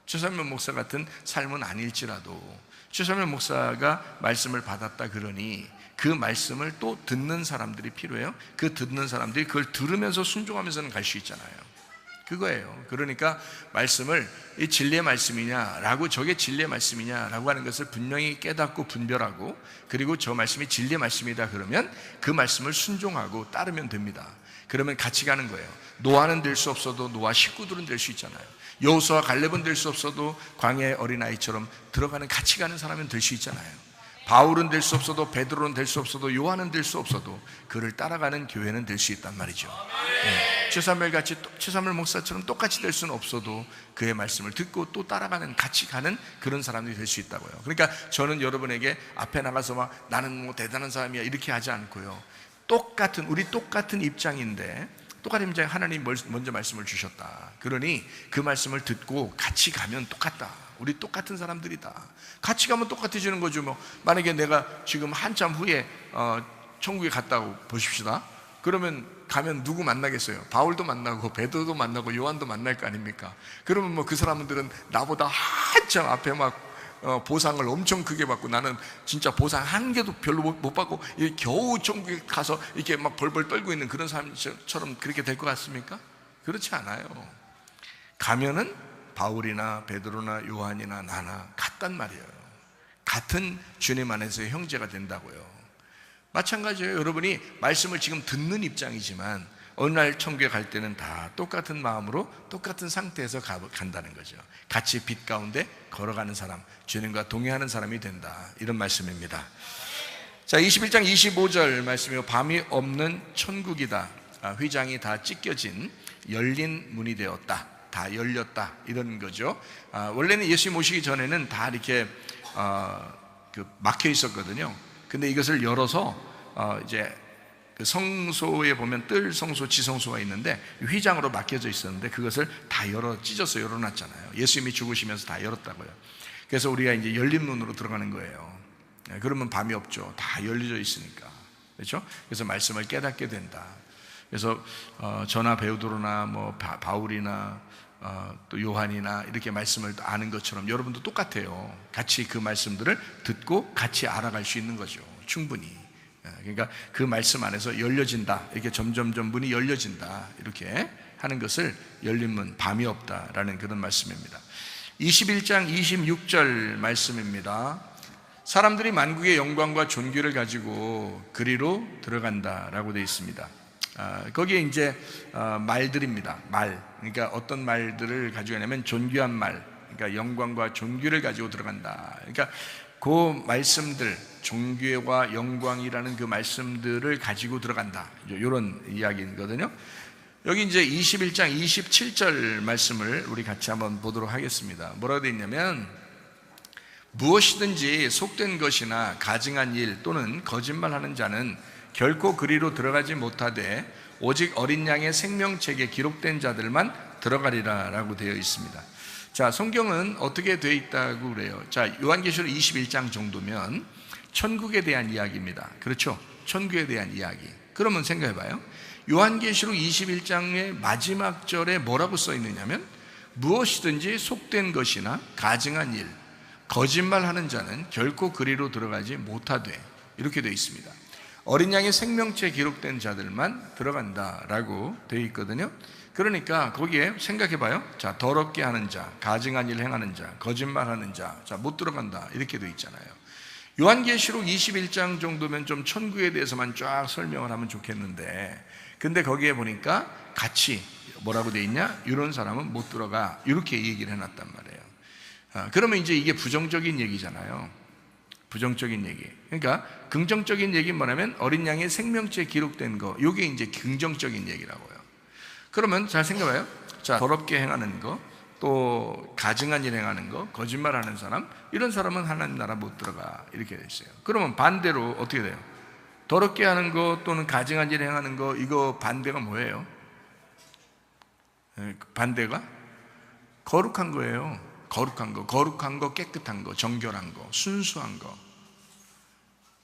최사면 목사 같은 삶은 아닐지라도 최사면 목사가 말씀을 받았다 그러니 그 말씀을 또 듣는 사람들이 필요해요. 그 듣는 사람들이 그걸 들으면서 순종하면서는 갈 수 있잖아요. 그거예요. 그러니까 말씀을 이 진리의 말씀이냐라고, 저게 진리의 말씀이냐라고 하는 것을 분명히 깨닫고 분별하고, 그리고 저 말씀이 진리의 말씀이다 그러면 그 말씀을 순종하고 따르면 됩니다. 그러면 같이 가는 거예요. 노아는 될 수 없어도 노아 식구들은 될 수 있잖아요. 여호수아와 갈렙은 될 수 없어도 광야의 어린아이처럼 들어가는, 같이 가는 사람은 될 수 있잖아요. 바울은 될 수 없어도, 베드로는 될 수 없어도, 요한은 될 수 없어도 그를 따라가는 교회는 될 수 있단 말이죠. 최사무엘 목사처럼 똑같이 될 수는 없어도 그의 말씀을 듣고 또 따라가는, 같이 가는 그런 사람들이 될 수 있다고요. 그러니까 저는 여러분에게 앞에 나가서 막 나는 뭐 대단한 사람이야 이렇게 하지 않고요, 우리 똑같은 입장인데, 똑같은 입장에 하나님 먼저 말씀을 주셨다. 그러니 그 말씀을 듣고 같이 가면 똑같다. 우리 똑같은 사람들이다. 같이 가면 똑같아지는 거죠. 뭐 만약에 내가 지금 한참 후에 천국에 갔다고 보십시다. 그러면 가면 누구 만나겠어요? 바울도 만나고 베드로도 만나고 요한도 만날 거 아닙니까? 그러면 뭐 그 사람들은 나보다 한참 앞에 막 보상을 엄청 크게 받고, 나는 진짜 보상 한 개도 별로 못 받고 겨우 천국에 가서 이렇게 막 벌벌 떨고 있는 그런 사람처럼 그렇게 될 것 같습니까? 그렇지 않아요. 가면은 바울이나 베드로나 요한이나 나나 같단 말이에요. 같은 주님 안에서의 형제가 된다고요. 마찬가지예요. 여러분이 말씀을 지금 듣는 입장이지만 어느 날 천국에 갈 때는 다 똑같은 마음으로 똑같은 상태에서 간다는 거죠. 같이 빛 가운데 걸어가는 사람, 주님과 동행하는 사람이 된다, 이런 말씀입니다. 자, 21장 25절 말씀이요, 밤이 없는 천국이다. 휘장이 다 찢겨진 열린 문이 되었다. 다 열렸다, 이런 거죠. 원래는 예수님 오시기 전에는 다 이렇게 막혀 있었거든요. 근데 이것을 열어서 이제 그 성소에 보면 뜰 성소, 지성소가 있는데 휘장으로 막혀져 있었는데 그것을 다 찢어서 열어놨잖아요. 예수님이 죽으시면서 다 열었다고요. 그래서 우리가 이제 열린 문으로 들어가는 거예요. 그러면 밤이 없죠. 다 열려져 있으니까. 그렇죠? 그래서 말씀을 깨닫게 된다. 그래서 저나 베드로나 뭐 바울이나 또 요한이나 이렇게 말씀을 아는 것처럼 여러분도 똑같아요. 같이 그 말씀들을 듣고 같이 알아갈 수 있는 거죠. 충분히. 그러니까 그 말씀 안에서 열려진다, 이렇게 점점 문이 열려진다, 이렇게 하는 것을 열린 문, 밤이 없다라는 그런 말씀입니다. 21장 26절 말씀입니다. 사람들이 만국의 영광과 존귀를 가지고 그리로 들어간다라고 되어 있습니다. 거기에 이제 말들입니다. 그러니까 어떤 말들을 가지고 가냐면 존귀한 말, 그러니까 영광과 존귀를 가지고 들어간다. 그러니까 그 말씀들, 존귀와 영광이라는 그 말씀들을 가지고 들어간다, 이런 이야기거든요. 여기 이제 21장 27절 말씀을 우리 같이 한번 보도록 하겠습니다. 뭐라고 되어 있냐면, 무엇이든지 속된 것이나 가증한 일 또는 거짓말하는 자는 결코 그리로 들어가지 못하되 오직 어린 양의 생명책에 기록된 자들만 들어가리라 라고 되어 있습니다. 자, 성경은 어떻게 되어 있다고 그래요? 자, 요한계시록 21장 정도면 천국에 대한 이야기입니다. 그렇죠? 천국에 대한 이야기. 그러면 생각해봐요. 요한계시록 21장의 마지막 절에 뭐라고 써 있느냐면, 무엇이든지 속된 것이나 가증한 일, 거짓말하는 자는 결코 그리로 들어가지 못하되, 이렇게 되어 있습니다. 어린 양의 생명체에 기록된 자들만 들어간다라고 되어 있거든요. 그러니까 거기에 생각해봐요. 자, 더럽게 하는 자, 가증한 일 행하는 자, 거짓말하는 자, 자, 못 들어간다, 이렇게 되어 있잖아요. 요한계시록 21장 정도면 좀 천국에 대해서만 쫙 설명을 하면 좋겠는데, 근데 거기에 보니까 같이 뭐라고 되어 있냐? 이런 사람은 못 들어가, 이렇게 얘기를 해놨단 말이에요. 그러면 이제 이게 부정적인 얘기잖아요. 부정적인 얘기. 그러니까 긍정적인 얘기는 뭐냐면 어린 양의 생명체에 기록된 거, 이게 이제 긍정적인 얘기라고요. 그러면 잘 생각해봐요. 자, 더럽게 행하는 거, 또 가증한 일 행하는 거, 거짓말하는 사람, 이런 사람은 하나님 나라 못 들어가, 이렇게 돼 있어요. 그러면 반대로 어떻게 돼요? 더럽게 하는 거 또는 가증한 일 행하는 거, 이거 반대가 뭐예요? 반대가 거룩한 거예요. 거룩한 거, 깨끗한 거, 정결한 거, 순수한 거.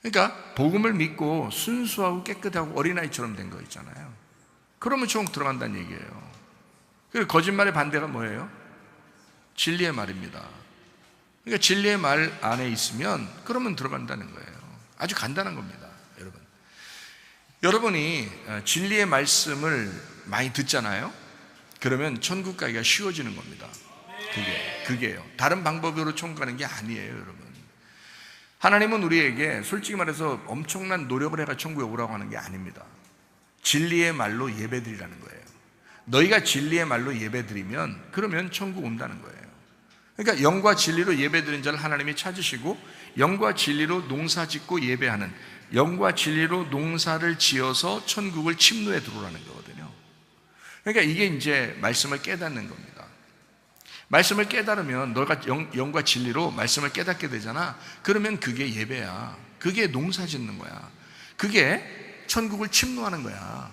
그러니까 복음을 믿고 순수하고 깨끗하고 어린아이처럼 된 거 있잖아요. 그러면 천국 들어간다는 얘기예요. 그리고 거짓말의 반대가 뭐예요? 진리의 말입니다. 그러니까 진리의 말 안에 있으면 그러면 들어간다는 거예요. 아주 간단한 겁니다, 여러분. 여러분이 진리의 말씀을 많이 듣잖아요. 그러면 천국 가기가 쉬워지는 겁니다. 그게요. 다른 방법으로 천국 가는 게 아니에요, 여러분. 하나님은 우리에게 솔직히 말해서 엄청난 노력을 해가 천국에 오라고 하는 게 아닙니다. 진리의 말로 예배드리라는 거예요. 너희가 진리의 말로 예배드리면 그러면 천국 온다는 거예요. 그러니까 영과 진리로 예배드리는 자를 하나님이 찾으시고, 영과 진리로 농사 짓고 예배하는, 영과 진리로 농사를 지어서 천국을 침노에 들어오라는 거거든요. 그러니까 이게 이제 말씀을 깨닫는 겁니다. 말씀을 깨달으면 너가 영과 진리로 말씀을 깨닫게 되잖아. 그러면 그게 예배야. 그게 농사 짓는 거야. 그게 천국을 침노하는 거야.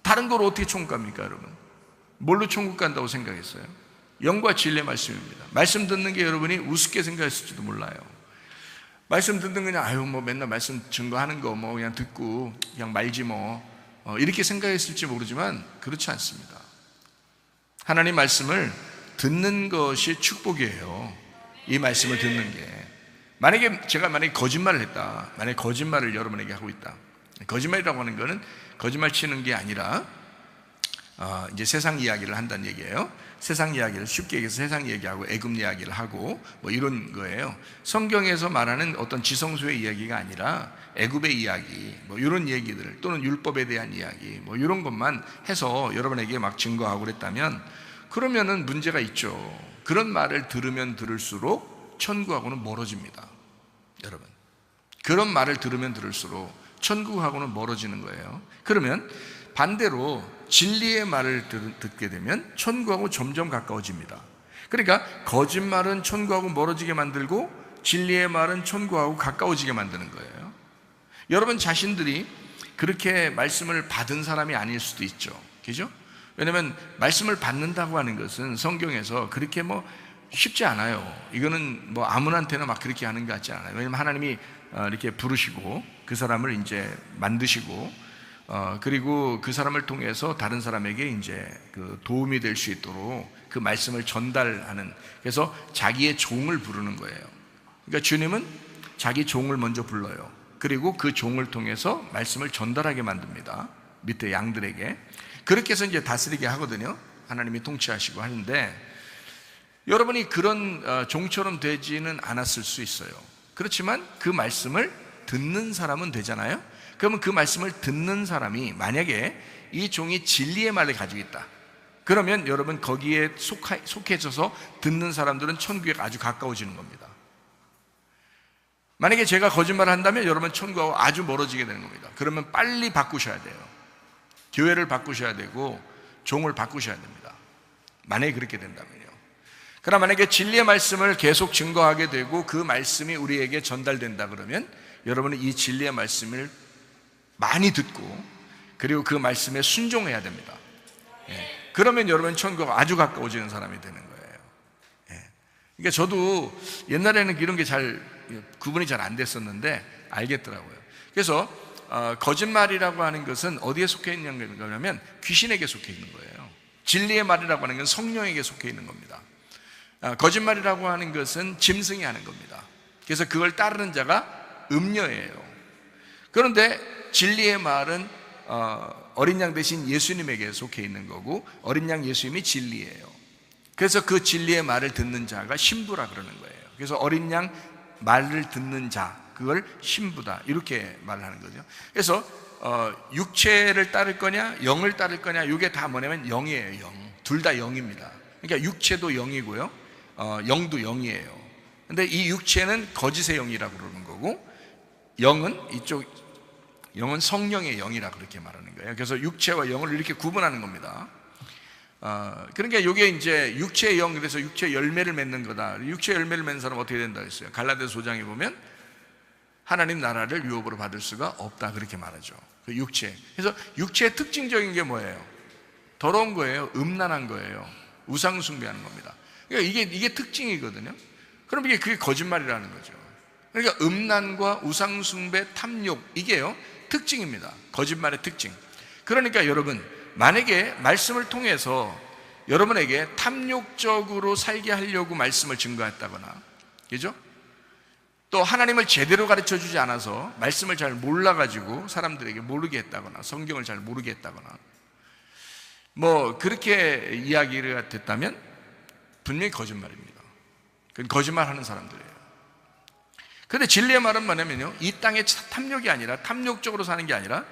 다른 걸 어떻게 천국 갑니까, 여러분? 뭘로 천국 간다고 생각했어요? 영과 진리의 말씀입니다. 말씀 듣는 게 여러분이 우습게 생각했을지도 몰라요. 말씀 듣는 그냥 뭐 맨날 말씀 증거하는 거 뭐 그냥 듣고 그냥 말지 이렇게 생각했을지 모르지만 그렇지 않습니다. 하나님 말씀을 듣는 것이 축복이에요. 이 말씀을 듣는 게. 제가 만약에 거짓말을 했다. 만약에 거짓말을 여러분에게 하고 있다. 거짓말이라고 하는 거는 거짓말 치는 게 아니라 이제 세상 이야기를 한다는 얘기예요. 세상 이야기를 쉽게 얘기해서 세상 얘기하고 애굽 이야기를 하고 뭐 이런 거예요. 성경에서 말하는 어떤 지성소의 이야기가 아니라 애굽의 이야기 뭐 이런 얘기들, 또는 율법에 대한 이야기 뭐 이런 것만 해서 여러분에게 막 증거하고 그랬다면 그러면은 문제가 있죠. 그런 말을 들으면 들을수록 천국하고는 멀어집니다, 여러분. 그런 말을 들으면 들을수록 천국하고는 멀어지는 거예요. 그러면 반대로 진리의 말을 듣게 되면 천국하고 점점 가까워집니다. 그러니까 거짓말은 천국하고 멀어지게 만들고 진리의 말은 천국하고 가까워지게 만드는 거예요. 여러분 자신들이 그렇게 말씀을 받은 사람이 아닐 수도 있죠. 그죠? 왜냐하면 말씀을 받는다고 하는 것은 성경에서 그렇게 쉽지 않아요. 이거는 아무한테나 막 그렇게 하는 것 같지 않아요. 왜냐하면 하나님이 이렇게 부르시고 그 사람을 이제 만드시고 그리고 그 사람을 통해서 다른 사람에게 이제 그 도움이 될 수 있도록 그 말씀을 전달하는, 그래서 자기의 종을 부르는 거예요. 그러니까 주님은 자기 종을 먼저 불러요. 그리고 그 종을 통해서 말씀을 전달하게 만듭니다. 밑에 양들에게. 그렇게 해서 이제 다스리게 하거든요. 하나님이 통치하시고 하는데, 여러분이 그런 종처럼 되지는 않았을 수 있어요. 그렇지만 그 말씀을 듣는 사람은 되잖아요. 그러면 그 말씀을 듣는 사람이 만약에 이 종이 진리의 말을 가지고 있다, 그러면 여러분 거기에 속해져서 듣는 사람들은 천국에 아주 가까워지는 겁니다. 만약에 제가 거짓말을 한다면 여러분 천국하고 아주 멀어지게 되는 겁니다. 그러면 빨리 바꾸셔야 돼요. 교회를 바꾸셔야 되고 종을 바꾸셔야 됩니다. 만약에 그렇게 된다면요. 그러나 만약에 진리의 말씀을 계속 증거하게 되고 그 말씀이 우리에게 전달된다 그러면 여러분은 이 진리의 말씀을 많이 듣고 그리고 그 말씀에 순종해야 됩니다. 그러면 여러분 천국 아주 가까워지는 사람이 되는 거예요. 그러니까 저도 옛날에는 이런 게 잘 구분이 잘 안 됐었는데 알겠더라고요. 그래서 거짓말이라고 하는 것은 어디에 속해 있는 거냐면 귀신에게 속해 있는 거예요. 진리의 말이라고 하는 건 성령에게 속해 있는 겁니다. 거짓말이라고 하는 것은 짐승이 하는 겁니다. 그래서 그걸 따르는 자가 음녀예요. 그런데 진리의 말은 어린 양 대신 예수님에게 속해 있는 거고, 어린 양 예수님이 진리예요. 그래서 그 진리의 말을 듣는 자가 신부라 그러는 거예요. 그래서 어린 양 말을 듣는 자, 그걸 신부다 이렇게 말하는 거죠. 그래서 육체를 따를 거냐 영을 따를 거냐, 이게 다 뭐냐면 영이에요. 영. 둘 다 영입니다. 그러니까 육체도 영이고요, 영도 영이에요. 근데 이 육체는 거짓의 영이라고 그러는 거고, 영은 성령의 영이라고 그렇게 말하는 거예요. 그래서 육체와 영을 이렇게 구분하는 겁니다. 그러니까 이게 이제 육체의 영, 그래서 육체의 열매를 맺는 거다. 육체의 열매를 맺는 사람은 어떻게 된다고 했어요? 갈라디아서 5장에 보면 하나님 나라를 유업으로 받을 수가 없다 그렇게 말하죠. 그 육체. 그래서 육체의 특징적인 게 뭐예요? 더러운 거예요. 음란한 거예요. 우상 숭배하는 겁니다. 그러니까 이게 특징이거든요. 그럼 그게 거짓말이라는 거죠. 그러니까 음란과 우상숭배, 탐욕, 이게요 특징입니다. 거짓말의 특징. 그러니까 여러분, 만약에 말씀을 통해서 여러분에게 탐욕적으로 살게 하려고 말씀을 증거했다거나, 그죠? 또 하나님을 제대로 가르쳐 주지 않아서 말씀을 잘 몰라가지고 사람들에게 모르게 했다거나, 성경을 잘 모르게 했다거나, 뭐 그렇게 이야기를 됐다면 분명히 거짓말입니다. 그건 거짓말하는 사람들이에요. 그런데 진리의 말은 뭐냐면요, 이 땅의 탐욕이 아니라, 탐욕적으로 사는 게 아니라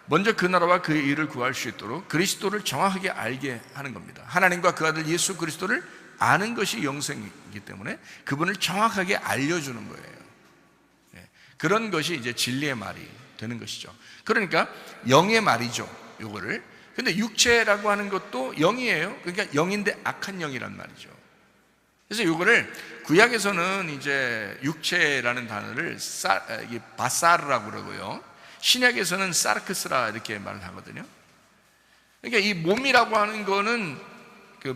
먼저 그 나라와 그의 일을 구할 수 있도록 그리스도를 정확하게 알게 하는 겁니다. 하나님과 그 아들 예수 그리스도를 아는 것이 영생이기 때문에 그분을 정확하게 알려주는 거예요. 그런 것이 이제 진리의 말이 되는 것이죠. 그러니까 영의 말이죠, 요거를. 근데 육체라고 하는 것도 영이에요. 그러니까 영인데 악한 영이란 말이죠. 그래서 요거를 구약에서는 이제 육체라는 단어를 바사르라고 그러고요, 신약에서는 사르크스라 이렇게 말을 하거든요. 그러니까 이 몸이라고 하는 거는 그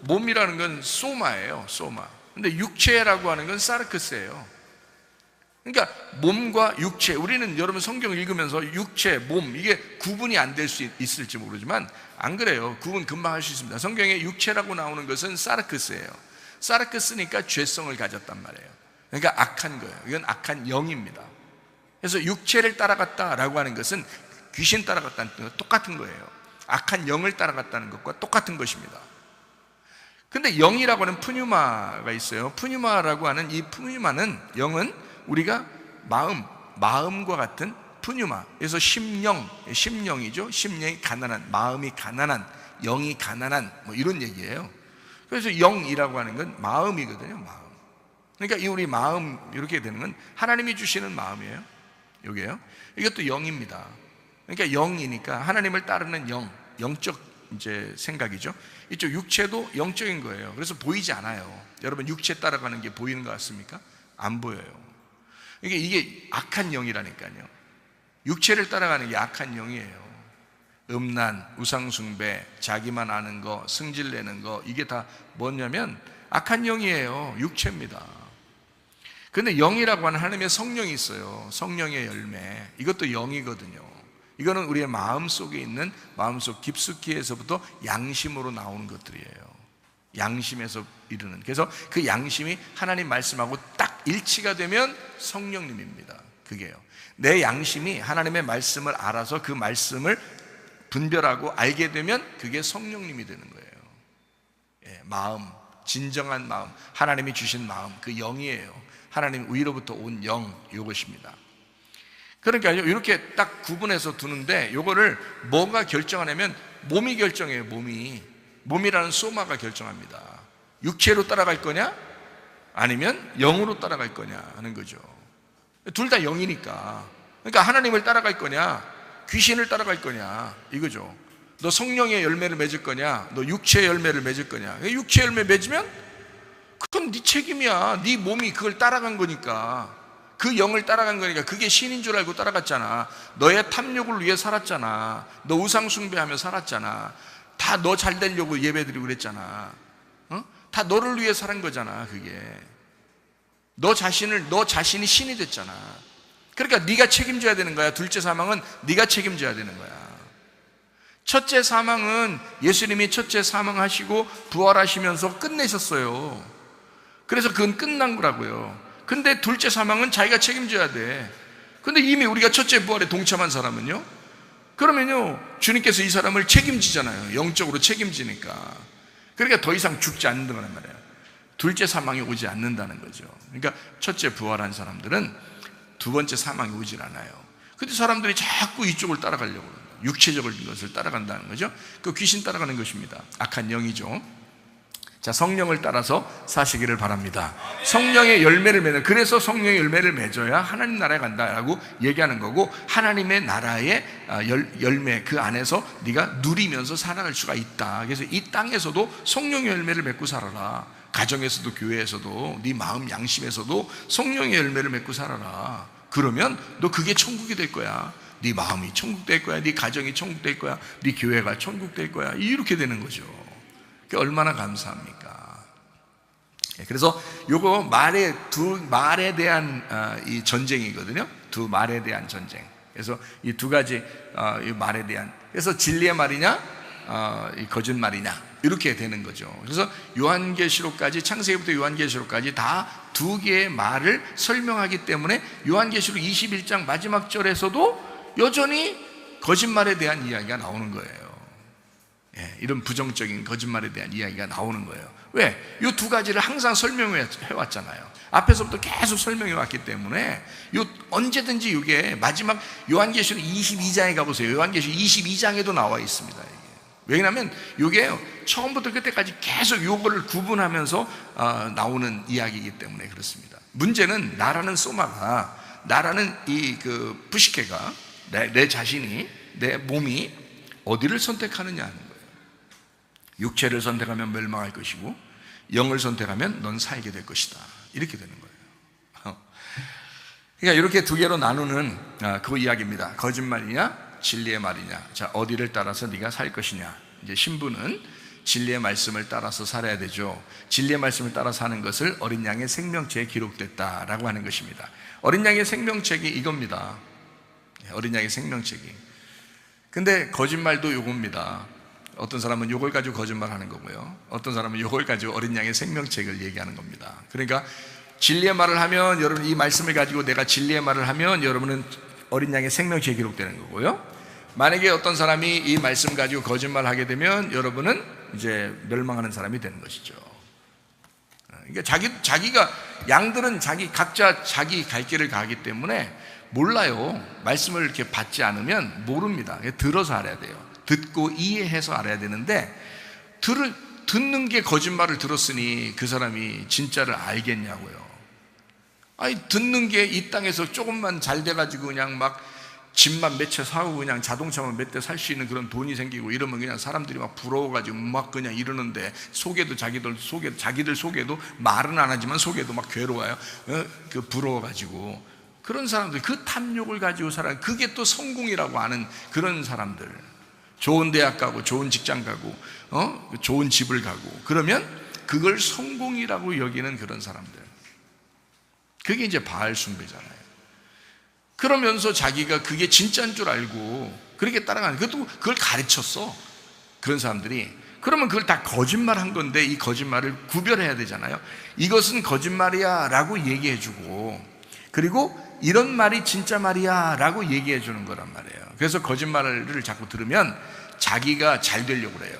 몸이라는 건 소마예요, 소마. 근데 육체라고 하는 건 사르크스예요. 그러니까 몸과 육체, 우리는 여러분 성경 읽으면서 육체, 몸, 이게 구분이 안 될 수 있을지 모르지만 안 그래요. 구분 금방 할 수 있습니다. 성경에 육체라고 나오는 것은 사르크스예요. 사르크스니까 죄성을 가졌단 말이에요. 그러니까 악한 거예요. 이건 악한 영입니다. 그래서 육체를 따라갔다라고 하는 것은 귀신 따라갔다는 것과 똑같은 거예요. 악한 영을 따라갔다는 것과 똑같은 것입니다. 근데 영이라고 하는 푸뉴마가 있어요. 푸뉴마라고 하는 이 푸뉴마는, 영은 우리가 마음과 같은 푸뉴마, 그래서 심령이죠. 심령이 가난한, 마음이 가난한, 영이 가난한, 뭐 이런 얘기예요. 그래서 영이라고 하는 건 마음이거든요, 마음. 그러니까 이 우리 마음, 이렇게 되는 건 하나님이 주시는 마음이에요. 요게요. 이것도 영입니다. 그러니까 영이니까 하나님을 따르는 영적 이제 생각이죠. 이쪽 육체도 영적인 거예요. 그래서 보이지 않아요. 여러분, 육체 따라가는 게 보이는 것 같습니까? 안 보여요. 이게 악한 영이라니까요. 육체를 따라가는 게 악한 영이에요. 음란, 우상숭배, 자기만 아는 거, 승질내는 거, 이게 다 뭐냐면 악한 영이에요. 육체입니다. 그런데 영이라고 하는 하나님의 성령이 있어요. 성령의 열매, 이것도 영이거든요. 이거는 우리의 마음속에 있는, 마음속 깊숙이에서부터 양심으로 나오는 것들이에요. 양심에서 이르는. 그래서 그 양심이 하나님 말씀하고 딱 일치가 되면 성령님입니다. 그게요. 내 양심이 하나님의 말씀을 알아서 그 말씀을 분별하고 알게 되면 그게 성령님이 되는 거예요. 마음, 진정한 마음, 하나님이 주신 마음, 그 영이에요. 하나님 위로부터 온 영, 이것입니다. 그러니까 이렇게 딱 구분해서 두는데, 요거를 뭐가 결정하냐면 몸이 결정해요. 몸이라는 소마가 결정합니다. 육체로 따라갈 거냐, 아니면 영으로 따라갈 거냐 하는 거죠. 둘 다 영이니까. 그러니까 하나님을 따라갈 거냐, 귀신을 따라갈 거냐, 이거죠. 너 성령의 열매를 맺을 거냐, 너 육체의 열매를 맺을 거냐. 육체 열매 맺으면 그건 네 책임이야. 네 몸이 그걸 따라간 거니까, 그 영을 따라간 거니까. 그게 신인 줄 알고 따라갔잖아. 너의 탐욕을 위해 살았잖아. 너 우상 숭배하며 살았잖아. 다 너 잘 되려고 예배드리고 그랬잖아. 다 너를 위해 살은 거잖아. 그게 너 자신이 신이 됐잖아. 그러니까 네가 책임져야 되는 거야. 둘째 사망은 네가 책임져야 되는 거야. 첫째 사망은 예수님이 첫째 사망하시고 부활하시면서 끝내셨어요. 그래서 그건 끝난 거라고요. 근데 둘째 사망은 자기가 책임져야 돼. 근데 이미 우리가 첫째 부활에 동참한 사람은요, 그러면요 주님께서 이 사람을 책임지잖아요. 영적으로 책임지니까. 그러니까 더 이상 죽지 않는다는 말이에요. 둘째 사망이 오지 않는다는 거죠. 그러니까 첫째 부활한 사람들은 두 번째 사망이 오질 않아요. 근데 사람들이 자꾸 이쪽을 따라가려고 그래요. 육체적인 것을 따라간다는 거죠. 그 귀신 따라가는 것입니다. 악한 영이죠. 자, 성령을 따라서 사시기를 바랍니다. 성령의 열매를 맺는, 그래서 성령의 열매를 맺어야 하나님 나라에 간다라고 얘기하는 거고, 하나님의 나라의 열매, 그 안에서 네가 누리면서 살아갈 수가 있다. 그래서 이 땅에서도 성령의 열매를 맺고 살아라. 가정에서도, 교회에서도, 네 마음 양심에서도 성령의 열매를 맺고 살아라. 그러면 너 그게 천국이 될 거야. 네 마음이 천국 될 거야. 네 가정이 천국 될 거야. 네 교회가 천국 될 거야. 이렇게 되는 거죠. 그게 얼마나 감사합니까? 그래서 요거 두 말에 대한 이 전쟁이거든요. 두 말에 대한 전쟁. 그래서 이 두 가지 이 말에 대한, 그래서 진리의 말이냐 이 거짓말이냐 이렇게 되는 거죠. 그래서 요한계시록까지, 창세기부터 요한계시록까지 다 두 개의 말을 설명하기 때문에 요한계시록 21장 마지막 절에서도 여전히 거짓말에 대한 이야기가 나오는 거예요. 이런 부정적인 거짓말에 대한 이야기가 나오는 거예요. 왜? 이 두 가지를 항상 설명해 왔잖아요. 앞에서부터 계속 설명해 왔기 때문에 언제든지 이게 마지막 요한계시록 22장에 가보세요. 요한계시록 22장에도 나와 있습니다. 왜냐하면 이게 처음부터 끝까지 계속 요거를 구분하면서 나오는 이야기이기 때문에 그렇습니다. 문제는 나라는 소마가, 나라는 그 푸시케가, 내 자신이, 내 몸이 어디를 선택하느냐 하는 거예요. 육체를 선택하면 멸망할 것이고 영을 선택하면 넌 살게 될 것이다, 이렇게 되는 거예요. 그러니까 이렇게 두 개로 나누는 그 이야기입니다. 거짓말이냐 진리의 말이냐. 자, 어디를 따라서 네가 살 것이냐. 이제 신부는 진리의 말씀을 따라서 살아야 되죠. 진리의 말씀을 따라 사는 것을 어린 양의 생명책에 기록됐다라고 하는 것입니다. 어린 양의 생명책이 이겁니다. 어린 양의 생명책이. 근데 거짓말도 요겁니다. 어떤 사람은 요걸 가지고 거짓말하는 거고요, 어떤 사람은 요걸 가지고 어린 양의 생명책을 얘기하는 겁니다. 그러니까 진리의 말을 하면, 여러분 이 말씀을 가지고 내가 진리의 말을 하면 여러분은 어린 양의 생명책에 기록되는 거고요, 만약에 어떤 사람이 이 말씀 가지고 거짓말하게 되면 여러분은 이제 멸망하는 사람이 되는 것이죠. 그러니까 자기가, 양들은 각자 자기 갈 길을 가기 때문에 몰라요. 말씀을 이렇게 받지 않으면 모릅니다. 들어서 알아야 돼요. 듣고 이해해서 알아야 되는데, 듣는 게 거짓말을 들었으니 그 사람이 진짜를 알겠냐고요. 아니, 듣는 게 이 땅에서 조금만 잘 돼가지고 그냥 막 집만 몇 채 사고 그냥 자동차만 몇 대 살 수 있는 그런 돈이 생기고 이러면 그냥 사람들이 막 부러워가지고 막 그냥 이러는데, 자기들 속에도 말은 안 하지만 속에도 막 괴로워요. 그 부러워가지고 그런 사람들, 그 탐욕을 가지고 살아. 그게 또 성공이라고 하는 그런 사람들. 좋은 대학 가고 좋은 직장 가고 좋은 집을 가고 그러면 그걸 성공이라고 여기는 그런 사람들, 그게 이제 바알 숭배잖아요. 그러면서 자기가 그게 진짜인 줄 알고 그렇게 따라가는, 그걸 가르쳤어, 그런 사람들이. 그러면 그걸 다 거짓말한 건데 이 거짓말을 구별해야 되잖아요. 이것은 거짓말이야 라고 얘기해주고, 그리고 이런 말이 진짜 말이야 라고 얘기해 주는 거란 말이에요. 그래서 거짓말을 자꾸 들으면 자기가 잘 되려고 그래요.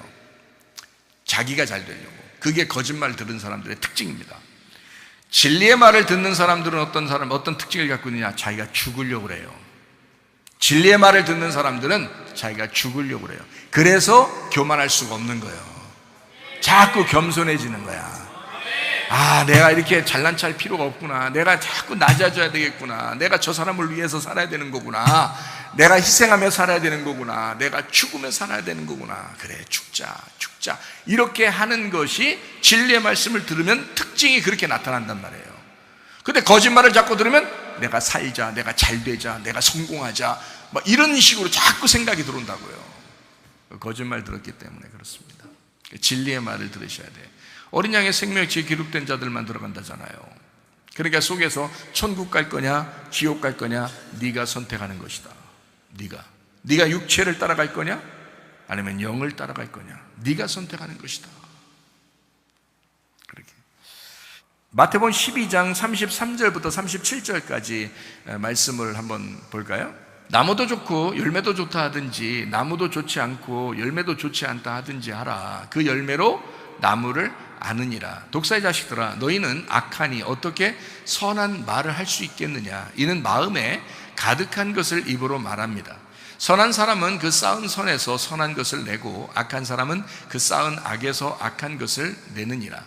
자기가 잘 되려고. 그게 거짓말 들은 사람들의 특징입니다. 진리의 말을 듣는 사람들은 어떤 특징을 갖고 있느냐? 자기가 죽으려고 그래요. 진리의 말을 듣는 사람들은 자기가 죽으려고 그래요. 그래서 교만할 수가 없는 거예요. 자꾸 겸손해지는 거야. 아, 내가 이렇게 잘난 척할 필요가 없구나. 내가 자꾸 낮아져야 되겠구나. 내가 저 사람을 위해서 살아야 되는 거구나. 내가 희생하며 살아야 되는 거구나. 내가 죽으며 살아야 되는 거구나. 그래, 죽자. 이렇게 하는 것이 진리의 말씀을 들으면 특징이 그렇게 나타난단 말이에요. 근데 거짓말을 자꾸 들으면 내가 살자, 내가 잘 되자, 내가 성공하자, 막 이런 식으로 자꾸 생각이 들어온다고요. 거짓말 들었기 때문에 그렇습니다. 진리의 말을 들으셔야 돼요. 어린 양의 생명책에 기록된 자들만 들어간다잖아요. 그러니까 속에서 천국 갈 거냐 지옥 갈 거냐 네가 선택하는 것이다. 네가 육체를 따라갈 거냐 아니면 영을 따라갈 거냐, 네가 선택하는 것이다. 그렇게 마태복음 12장 33절부터 37절까지 말씀을 한번 볼까요? 나무도 좋고 열매도 좋다 하든지 나무도 좋지 않고 열매도 좋지 않다 하든지 하라. 그 열매로 나무를 아느니라. 독사의 자식들아, 너희는 악하니 어떻게 선한 말을 할 수 있겠느냐? 이는 마음에 가득한 것을 입으로 말합니다. 선한 사람은 그 쌓은 선에서 선한 것을 내고 악한 사람은 그 쌓은 악에서 악한 것을 내느니라.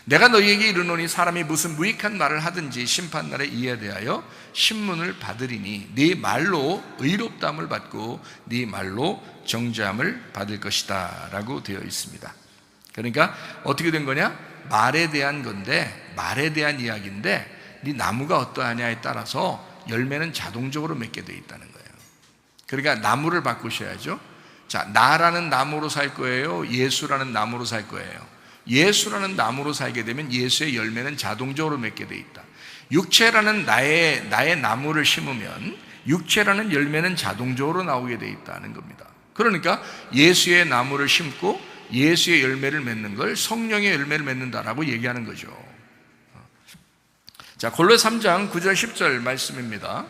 내가 너희에게 이르노니 사람이 무슨 무익한 말을 하든지 심판날에 이에 대하여 신문을 받으리니 네 말로 의롭다함을 받고 네 말로 정죄함을 받을 것이다 라고 되어 있습니다. 그러니까 어떻게 된 거냐? 말에 대한 건데, 말에 대한 이야기인데 네 나무가 어떠하냐에 따라서 열매는 자동적으로 맺게 되어 있다는 거예요. 그러니까 나무를 바꾸셔야죠. 자, 나라는 나무로 살 거예요? 예수라는 나무로 살 거예요? 예수라는 나무로 살게 되면 예수의 열매는 자동적으로 맺게 돼 있다. 육체라는 나의 나무를 심으면 육체라는 열매는 자동적으로 나오게 돼 있다는 겁니다. 그러니까 예수의 나무를 심고 예수의 열매를 맺는 걸 성령의 열매를 맺는다라고 얘기하는 거죠. 자, 골로새 3장 9절 10절 말씀입니다.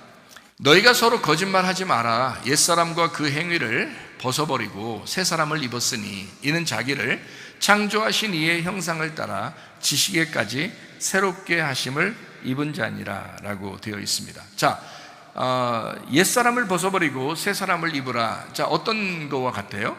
너희가 서로 거짓말하지 마라. 옛사람과 그 행위를 벗어버리고 새 사람을 입었으니 이는 자기를 창조하신 이의 형상을 따라 지식에까지 새롭게 하심을 입은 자니라 라고 되어 있습니다. 자, 옛사람을 벗어버리고 새 사람을 입으라. 자, 어떤 거와 같아요?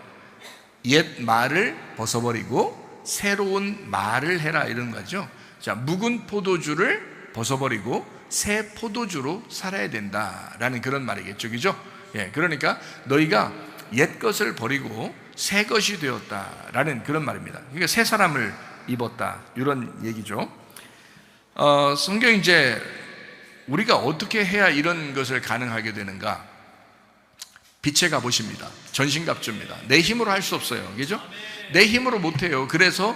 옛 말을 벗어버리고 새로운 말을 해라, 이런 거죠. 자, 묵은 포도주를 벗어버리고 새 포도주로 살아야 된다라는 그런 말이겠죠, 그죠? 예, 그러니까 너희가 옛 것을 버리고 새 것이 되었다라는 그런 말입니다. 그러니까 새 사람을 입었다, 이런 얘기죠. 성경 이제 우리가 어떻게 해야 이런 것을 가능하게 되는가? 빛의 갑옷입니다. 전신갑주입니다. 내 힘으로 할 수 없어요, 그죠? 내 힘으로 못해요. 그래서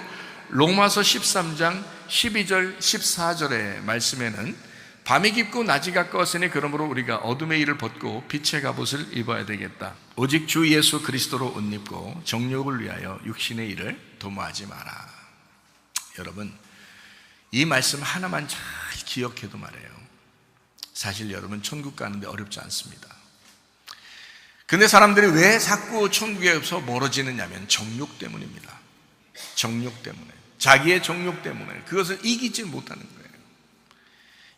로마서 13장 12절 14절의 말씀에는 밤이 깊고 낮이 가까웠으니 그러므로 우리가 어둠의 일을 벗고 빛의 갑옷을 입어야 되겠다. 오직 주 예수 그리스도로 옷 입고 정욕을 위하여 육신의 일을 도모하지 마라. 여러분, 이 말씀 하나만 잘 기억해도 말해요, 사실 여러분 천국 가는데 어렵지 않습니다. 근데 사람들이 왜 자꾸 천국에서 멀어지느냐면 정욕 때문입니다. 정욕 때문에, 자기의 정욕 때문에 그것을 이기지 못하는 거예요.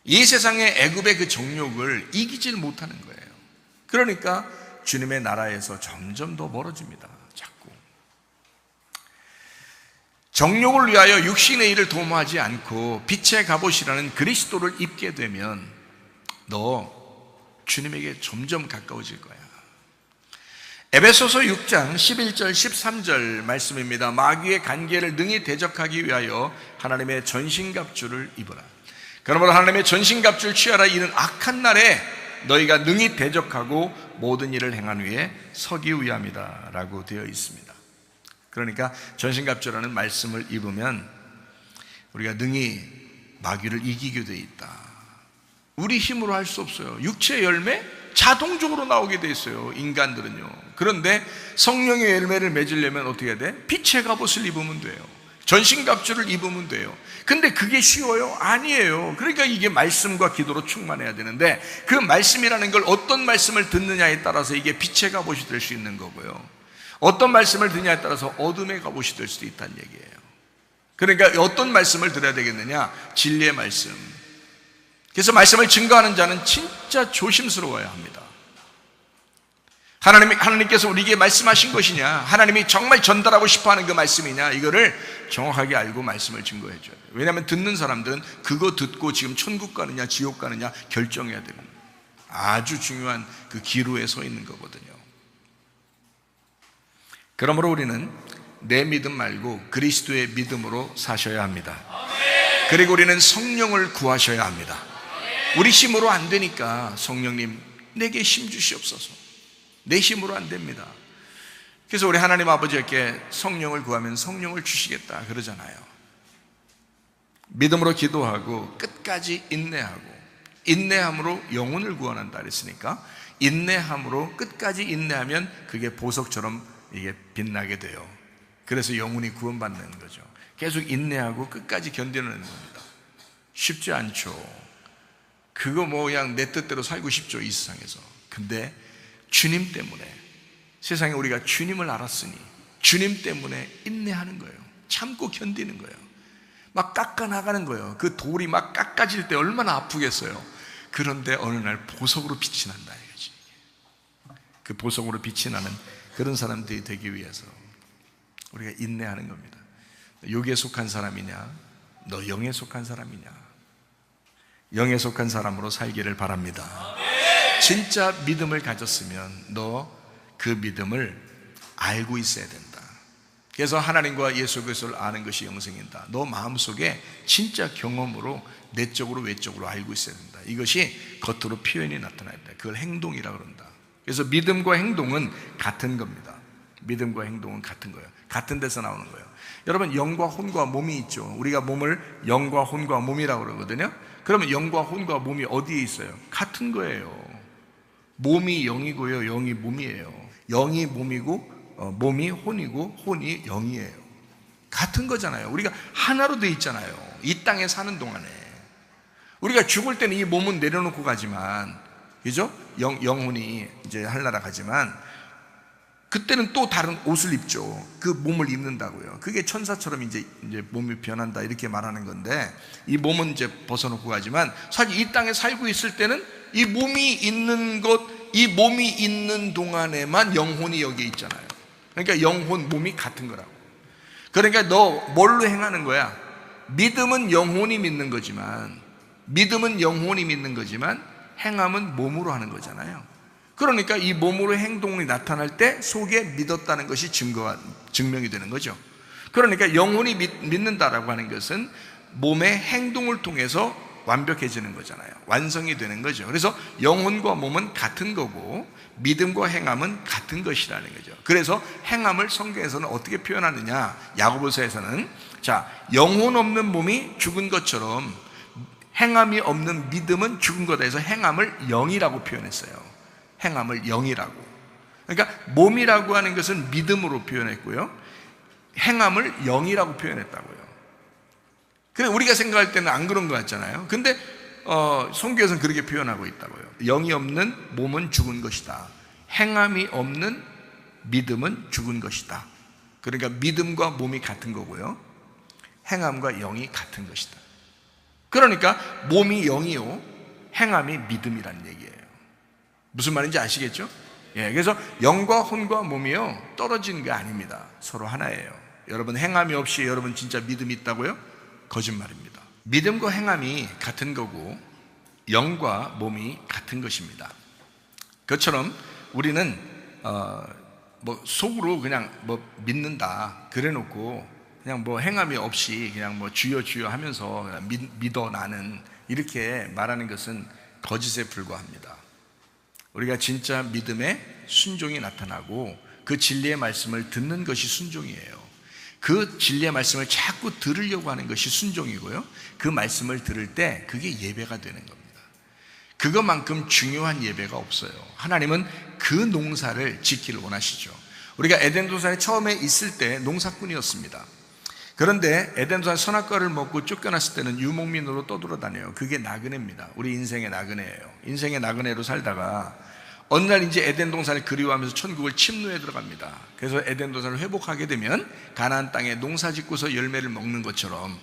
이 세상의 애굽의 그 정욕을 이기질 못하는 거예요. 그러니까 주님의 나라에서 점점 더 멀어집니다. 자꾸 정욕을 위하여 육신의 일을 도모하지 않고 빛의 갑옷이라는 그리스도를 입게 되면 너 주님에게 점점 가까워질 거야. 에베소서 6장 11절 13절 말씀입니다. 마귀의 간계를 능히 대적하기 위하여 하나님의 전신갑주를 입어라. 그러므로 하나님의 전신갑주를 취하라. 이는 악한 날에 너희가 능히 대적하고 모든 일을 행한 후에 서기 위함이다 라고 되어 있습니다. 그러니까 전신갑주라는 말씀을 입으면 우리가 능히 마귀를 이기게 되어 있다. 우리 힘으로 할 수 없어요. 육체의 열매 자동적으로 나오게 돼 있어요, 인간들은요. 그런데 성령의 열매를 맺으려면 어떻게 해야 돼? 빛의 갑옷을 입으면 돼요. 전신갑주를 입으면 돼요. 근데 그게 쉬워요? 아니에요. 그러니까 이게 말씀과 기도로 충만해야 되는데 그 말씀이라는 걸 어떤 말씀을 듣느냐에 따라서 이게 빛의 갑옷이 될 수 있는 거고요, 어떤 말씀을 듣느냐에 따라서 어둠의 갑옷이 될 수도 있다는 얘기예요. 그러니까 어떤 말씀을 들어야 되겠느냐? 진리의 말씀. 그래서 말씀을 증거하는 자는 진짜 조심스러워야 합니다. 하나님께서 우리에게 말씀하신 것이냐, 하나님이 정말 전달하고 싶어하는 그 말씀이냐, 이거를 정확하게 알고 말씀을 증거해 줘야 돼요. 왜냐하면 듣는 사람들은 그거 듣고 지금 천국 가느냐 지옥 가느냐 결정해야 되는 아주 중요한 그 기로에 서 있는 거거든요. 그러므로 우리는 내 믿음 말고 그리스도의 믿음으로 사셔야 합니다. 그리고 우리는 성령을 구하셔야 합니다. 우리 힘으로 안 되니까 성령님 내게 힘 주시옵소서. 내 힘으로 안 됩니다. 그래서 우리 하나님 아버지께 성령을 구하면 성령을 주시겠다 그러잖아요. 믿음으로 기도하고 끝까지 인내하고, 인내함으로 영혼을 구원한다 그랬으니까 인내함으로 끝까지 인내하면 그게 보석처럼 이게 빛나게 돼요. 그래서 영혼이 구원받는 거죠. 계속 인내하고 끝까지 견디는 겁니다. 쉽지 않죠. 그거 뭐 그냥 내 뜻대로 살고 싶죠, 이 세상에서. 근데 주님 때문에, 세상에 우리가 주님을 알았으니 주님 때문에 인내하는 거예요. 참고 견디는 거예요. 막 깎아나가는 거예요. 그 돌이 막 깎아질 때 얼마나 아프겠어요. 그런데 어느 날 보석으로 빛이 난다 이거지. 그 보석으로 빛이 나는 그런 사람들이 되기 위해서 우리가 인내하는 겁니다. 육에 속한 사람이냐, 너 영에 속한 사람이냐? 영에 속한 사람으로 살기를 바랍니다. 진짜 믿음을 가졌으면 너 그 믿음을 알고 있어야 된다. 그래서 하나님과 예수 그리스도를 아는 것이 영생이다. 너 마음속에 진짜 경험으로 내적으로 외적으로 알고 있어야 된다. 이것이 겉으로 표현이 나타나야 된다. 그걸 행동이라고 그런다. 그래서 믿음과 행동은 같은 겁니다. 믿음과 행동은 같은 거예요. 같은 데서 나오는 거예요. 여러분, 영과 혼과 몸이 있죠. 우리가 몸을 영과 혼과 몸이라고 그러거든요. 그러면 영과 혼과 몸이 어디에 있어요? 같은 거예요. 몸이 영이고요, 영이 몸이에요. 영이 몸이고 몸이 혼이고 혼이 영이에요. 같은 거잖아요. 우리가 하나로 돼 있잖아요. 이 땅에 사는 동안에 우리가 죽을 때는 이 몸은 내려놓고 가지만, 그죠? 영혼이 이제 하늘나라 가지만 그때는 또 다른 옷을 입죠. 그 몸을 입는다고요. 그게 천사처럼 이제 몸이 변한다 이렇게 말하는 건데, 이 몸은 이제 벗어놓고 가지만 사실 이 땅에 살고 있을 때는 이 몸이 있는 이 몸이 있는 동안에만 영혼이 여기에 있잖아요. 그러니까 영혼 몸이 같은 거라고. 그러니까 너 뭘로 행하는 거야? 믿음은 영혼이 믿는 거지만, 행함은 몸으로 하는 거잖아요. 그러니까 이 몸으로 행동이 나타날 때 속에 믿었다는 것이 증명이 되는 거죠. 그러니까 영혼이 믿는다라고 하는 것은 몸의 행동을 통해서 완벽해지는 거잖아요. 완성이 되는 거죠. 그래서 영혼과 몸은 같은 거고 믿음과 행함은 같은 것이라는 거죠. 그래서 행함을 성경에서는 어떻게 표현하느냐, 야고보서에서는 자, 영혼 없는 몸이 죽은 것처럼 행함이 없는 믿음은 죽은 거다 해서 행함을 영이라고 표현했어요. 행함을 영이라고. 그러니까 몸이라고 하는 것은 믿음으로 표현했고요, 행함을 영이라고 표현했다고요. 그래, 우리가 생각할 때는 안 그런 것 같잖아요. 근데 성경에서는 그렇게 표현하고 있다고요. 영이 없는 몸은 죽은 것이다. 행함이 없는 믿음은 죽은 것이다. 그러니까 믿음과 몸이 같은 거고요, 행함과 영이 같은 것이다. 그러니까 몸이 영이요, 행함이 믿음이라는 얘기예요. 무슨 말인지 아시겠죠? 예, 그래서 영과 혼과 몸이요 떨어지는 게 아닙니다. 서로 하나예요. 여러분, 행함이 없이 여러분 진짜 믿음이 있다고요? 거짓말입니다. 믿음과 행함이 같은 거고 영과 몸이 같은 것입니다. 그것처럼 우리는 속으로 그냥 믿는다 그래 놓고 그냥 행함이 없이 그냥 주여 주여 하면서 그냥 믿어 나는 이렇게 말하는 것은 거짓에 불과합니다. 우리가 진짜 믿음의 순종이 나타나고 그 진리의 말씀을 듣는 것이 순종이에요. 그 진리의 말씀을 자꾸 들으려고 하는 것이 순종이고요, 그 말씀을 들을 때 그게 예배가 되는 겁니다. 그것만큼 중요한 예배가 없어요. 하나님은 그 농사를 짓기를 원하시죠. 우리가 에덴 동산에 처음에 있을 때 농사꾼이었습니다. 그런데 에덴 동산 선악과를 먹고 쫓겨났을 때는 유목민으로 떠돌아다녀요. 그게 나그네입니다. 우리 인생의 나그네예요. 인생의 나그네로 살다가 어느 날 이제 에덴 동산을 그리워하면서 천국을 침노에 들어갑니다. 그래서 에덴 동산을 회복하게 되면 가나안 땅에 농사 짓고서 열매를 먹는 것처럼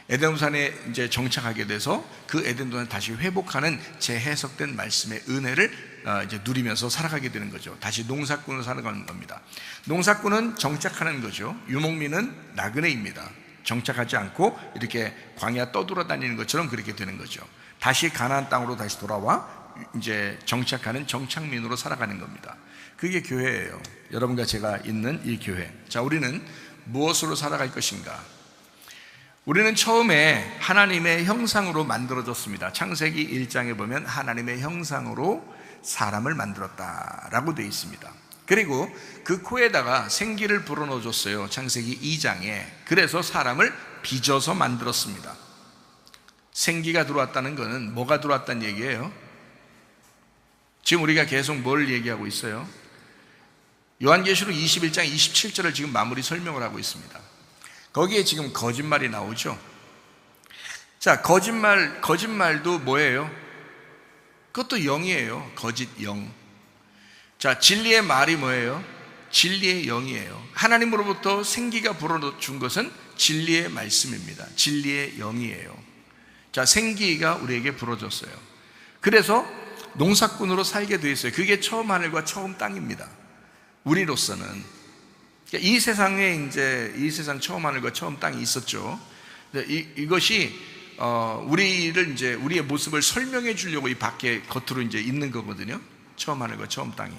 에덴 동산에 이제 정착하게 돼서 그 에덴 동산을 다시 회복하는 재해석된 말씀의 은혜를 이제 누리면서 살아가게 되는 거죠. 다시 농사꾼으로 살아가는 겁니다. 농사꾼은 정착하는 거죠. 유목민은 나그네입니다. 정착하지 않고 이렇게 광야 떠돌아다니는 것처럼 그렇게 되는 거죠. 다시 가나안 땅으로 다시 돌아와 이제 정착하는 정착민으로 살아가는 겁니다. 그게 교회예요. 여러분과 제가 있는 이 교회. 자, 우리는 무엇으로 살아갈 것인가? 우리는 처음에 하나님의 형상으로 만들어졌습니다. 창세기 1장에 보면 하나님의 형상으로 사람을 만들었다라고 되어 있습니다. 그리고 그 코에다가 생기를 불어넣어줬어요. 창세기 2장에. 그래서 사람을 빚어서 만들었습니다. 생기가 들어왔다는 것은 뭐가 들어왔다는 얘기예요? 지금 우리가 계속 뭘 얘기하고 있어요? 요한계시록 21장 27절을 지금 마무리 설명을 하고 있습니다. 거기에 지금 거짓말이 나오죠. 자, 거짓말도 뭐예요? 그것도 영이에요. 거짓 영. 자, 진리의 말이 뭐예요? 진리의 영이에요. 하나님으로부터 생기가 불어준 것은 진리의 말씀입니다. 진리의 영이에요. 자, 생기가 우리에게 불어졌어요. 그래서 농사꾼으로 살게 되어 있어요. 그게 처음 하늘과 처음 땅입니다. 우리로서는 이 세상에 이 세상 처음 하늘과 처음 땅이 있었죠. 이것이 우리를 우리의 모습을 설명해 주려고 이 밖에 겉으로 있는 거거든요. 처음 하늘과 처음 땅이.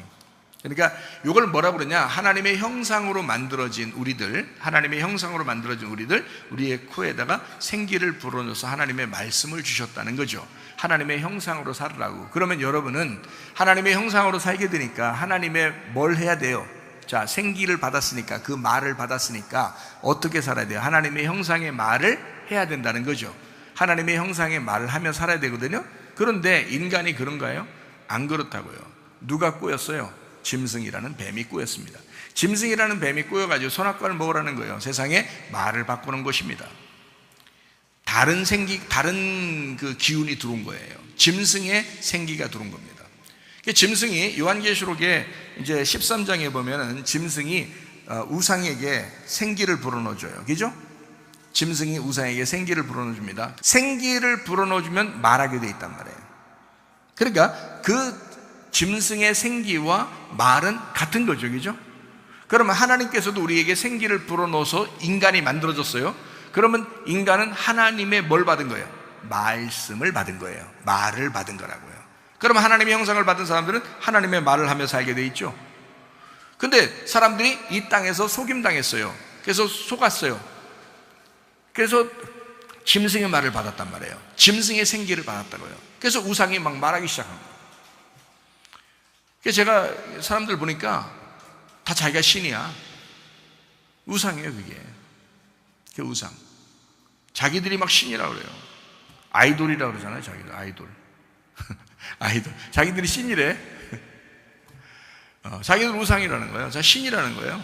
그러니까 이걸 뭐라 그러냐? 하나님의 형상으로 만들어진 우리들, 우리의 코에다가 생기를 불어넣어서 하나님의 말씀을 주셨다는 거죠. 하나님의 형상으로 살으라고. 그러면 여러분은 하나님의 형상으로 살게 되니까 하나님의 뭘 해야 돼요? 자, 생기를 받았으니까, 그 말을 받았으니까 어떻게 살아야 돼요? 하나님의 형상의 말을 해야 된다는 거죠. 하나님의 형상의 말을 하며 살아야 되거든요. 그런데 인간이 그런가요? 안 그렇다고요. 누가 꼬였어요? 짐승이라는 뱀이 꼬였습니다. 짐승이라는 뱀이 꼬여가지고 선악과를 먹으라는 거예요. 세상에 말을 바꾸는 것입니다. 다른 그 기운이 들어온 거예요. 짐승의 생기가 들어온 겁니다. 짐승이 요한계시록에 이제 13장에 보면은 짐승이 우상에게 생기를 불어넣어줘요. 그죠? 짐승이 우상에게 생기를 불어넣어줍니다. 생기를 불어넣어주면 말하게 돼 있단 말이에요. 그러니까 그 짐승의 생기와 말은 같은 거죠. 그죠? 그러면 하나님께서도 우리에게 생기를 불어넣어서 인간이 만들어졌어요. 그러면 인간은 하나님의 뭘 받은 거예요? 말씀을 받은 거예요. 말을 받은 거라고요. 그러면 하나님의 형상을 받은 사람들은 하나님의 말을 하며 살게 돼 있죠. 근데 사람들이 이 땅에서 속임당했어요. 그래서 속았어요. 그래서 짐승의 말을 받았단 말이에요. 짐승의 생기를 받았다고요. 그래서 우상이 막 말하기 시작한 거예요. 그래서 제가 사람들 보니까 다 자기가 신이야. 우상이에요. 그게 우상. 자기들이 막 신이라고 그래요. 아이돌이라고 그러잖아요. 자기들 아이돌. 아이돌. 자기들이 신이래. 자기들 우상이라는 거예요. 자, 신이라는 거예요.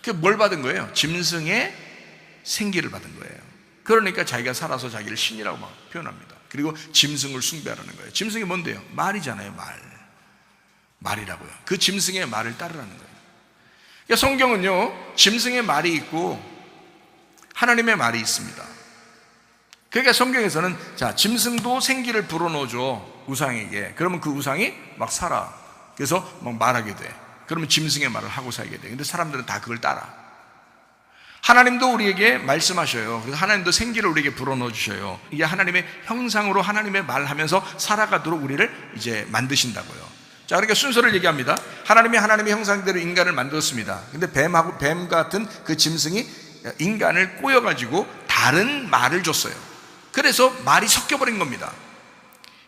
그게 뭘 받은 거예요? 짐승의 생기를 받은 거예요. 그러니까 자기가 살아서 자기를 신이라고 막 표현합니다. 그리고 짐승을 숭배하라는 거예요. 짐승이 뭔데요? 말이잖아요. 말이라고요. 그 짐승의 말을 따르라는 거예요. 그러니까 성경은요, 짐승의 말이 있고 하나님의 말이 있습니다. 그러니까 성경에서는 자, 짐승도 생기를 불어넣어줘 우상에게. 그러면 그 우상이 막 살아. 그래서 막 말하게 돼. 그러면 짐승의 말을 하고 살게 돼. 근데 사람들은 다 그걸 따라. 하나님도 우리에게 말씀하셔요. 그래서 하나님도 생기를 우리에게 불어넣어 주셔요. 이게 하나님의 형상으로 하나님의 말을 하면서 살아가도록 우리를 이제 만드신다고요. 자, 그러니까 순서를 얘기합니다. 하나님의 형상대로 인간을 만들었습니다. 근데 뱀 같은 그 짐승이 인간을 꼬여가지고 다른 말을 줬어요. 그래서 말이 섞여버린 겁니다.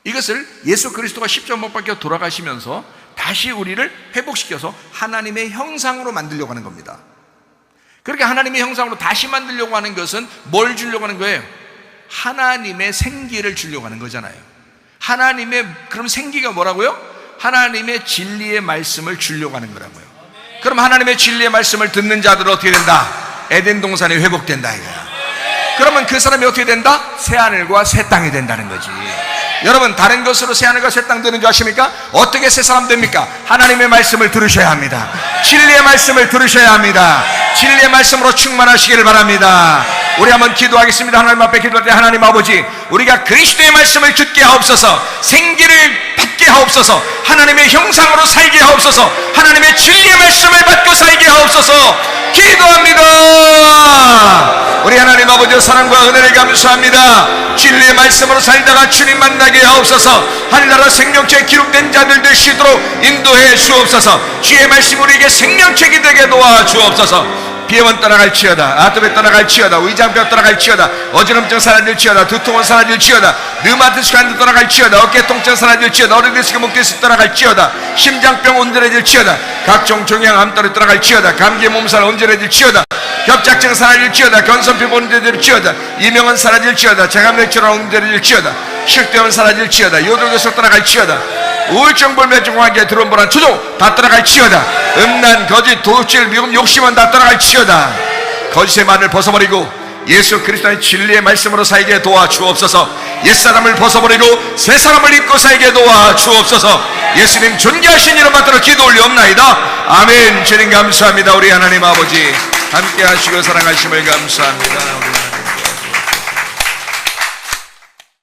이것을 예수 그리스도가 십자가 못 박혀 돌아가시면서 다시 우리를 회복시켜서 하나님의 형상으로 만들려고 하는 겁니다. 그렇게 하나님의 형상으로 다시 만들려고 하는 것은 뭘 주려고 하는 거예요? 하나님의 생기를 주려고 하는 거잖아요. 그럼 생기가 뭐라고요? 하나님의 진리의 말씀을 주려고 하는 거라고요. 그럼 하나님의 진리의 말씀을 듣는 자들은 어떻게 된다? 에덴 동산이 회복된다 이거야. 그러면 그 사람이 어떻게 된다? 새하늘과 새 땅이 된다는 거지. 여러분, 다른 것으로 새하늘과 새 땅 되는 줄 아십니까? 어떻게 새 사람 됩니까? 하나님의 말씀을 들으셔야 합니다. 진리의 말씀을 들으셔야 합니다. 진리의 말씀으로 충만하시기를 바랍니다. 우리 한번 기도하겠습니다. 하나님 앞에 기도할 때, 하나님 아버지, 우리가 그리스도의 말씀을 듣게 하옵소서, 생기를 받게 하옵소서, 하나님의 형상으로 살게 하옵소서, 하나님의 진리의 말씀을 받고 살게 하옵소서. 기도합니다. 우리 하나님 아버지의 사랑과 은혜를 감사합니다. 진리의 말씀으로 살다가 주님 만나게 하옵소서. 하늘나라 생명체에 기록된 자들 되시도록 인도해 주옵소서. 주의 말씀 우리에게 생명책이 되게 도와주옵소서. 비염은 떠나갈지어다, 아토피 떠나갈지어다, 위장병 떠나갈지어다, 어지럼증 사라질지어다, 두통은 사라질지어다, 르마티스 관도 떠나갈지어다, 어깨 통증 사라질지어다, 어린이스가 목디스 떠나갈지어다, 심장병 온전해질지어다, 각종 종양 암떨이 떠나갈지어다, 감기 몸살 온전해질지어다, 협착증 사라질지어다, 견선피 온전해질지어다, 이명은 사라질지어다, 장암맥주는 온전해질지어다, 식도염은 사라질지어다, 요돌교석 떠나갈지어다, 우울증, 불면증, 환기에 들어온 불안, 초조 다 떠나갈지어다, 음란, 거짓, 도둑질, 미움, 욕심은 다 떠나갈지어다. 거짓의 말을 벗어버리고 예수 그리스도의 진리의 말씀으로 살게 도와주옵소서. 옛사람을 벗어버리고 새사람을 입고 살게 도와주옵소서. 예수님 존귀하신 이름 받들어 기도 올리옵나이다. 아멘. 주님 감사합니다. 우리 하나님 아버지 함께 하시고 사랑하심을 감사합니다.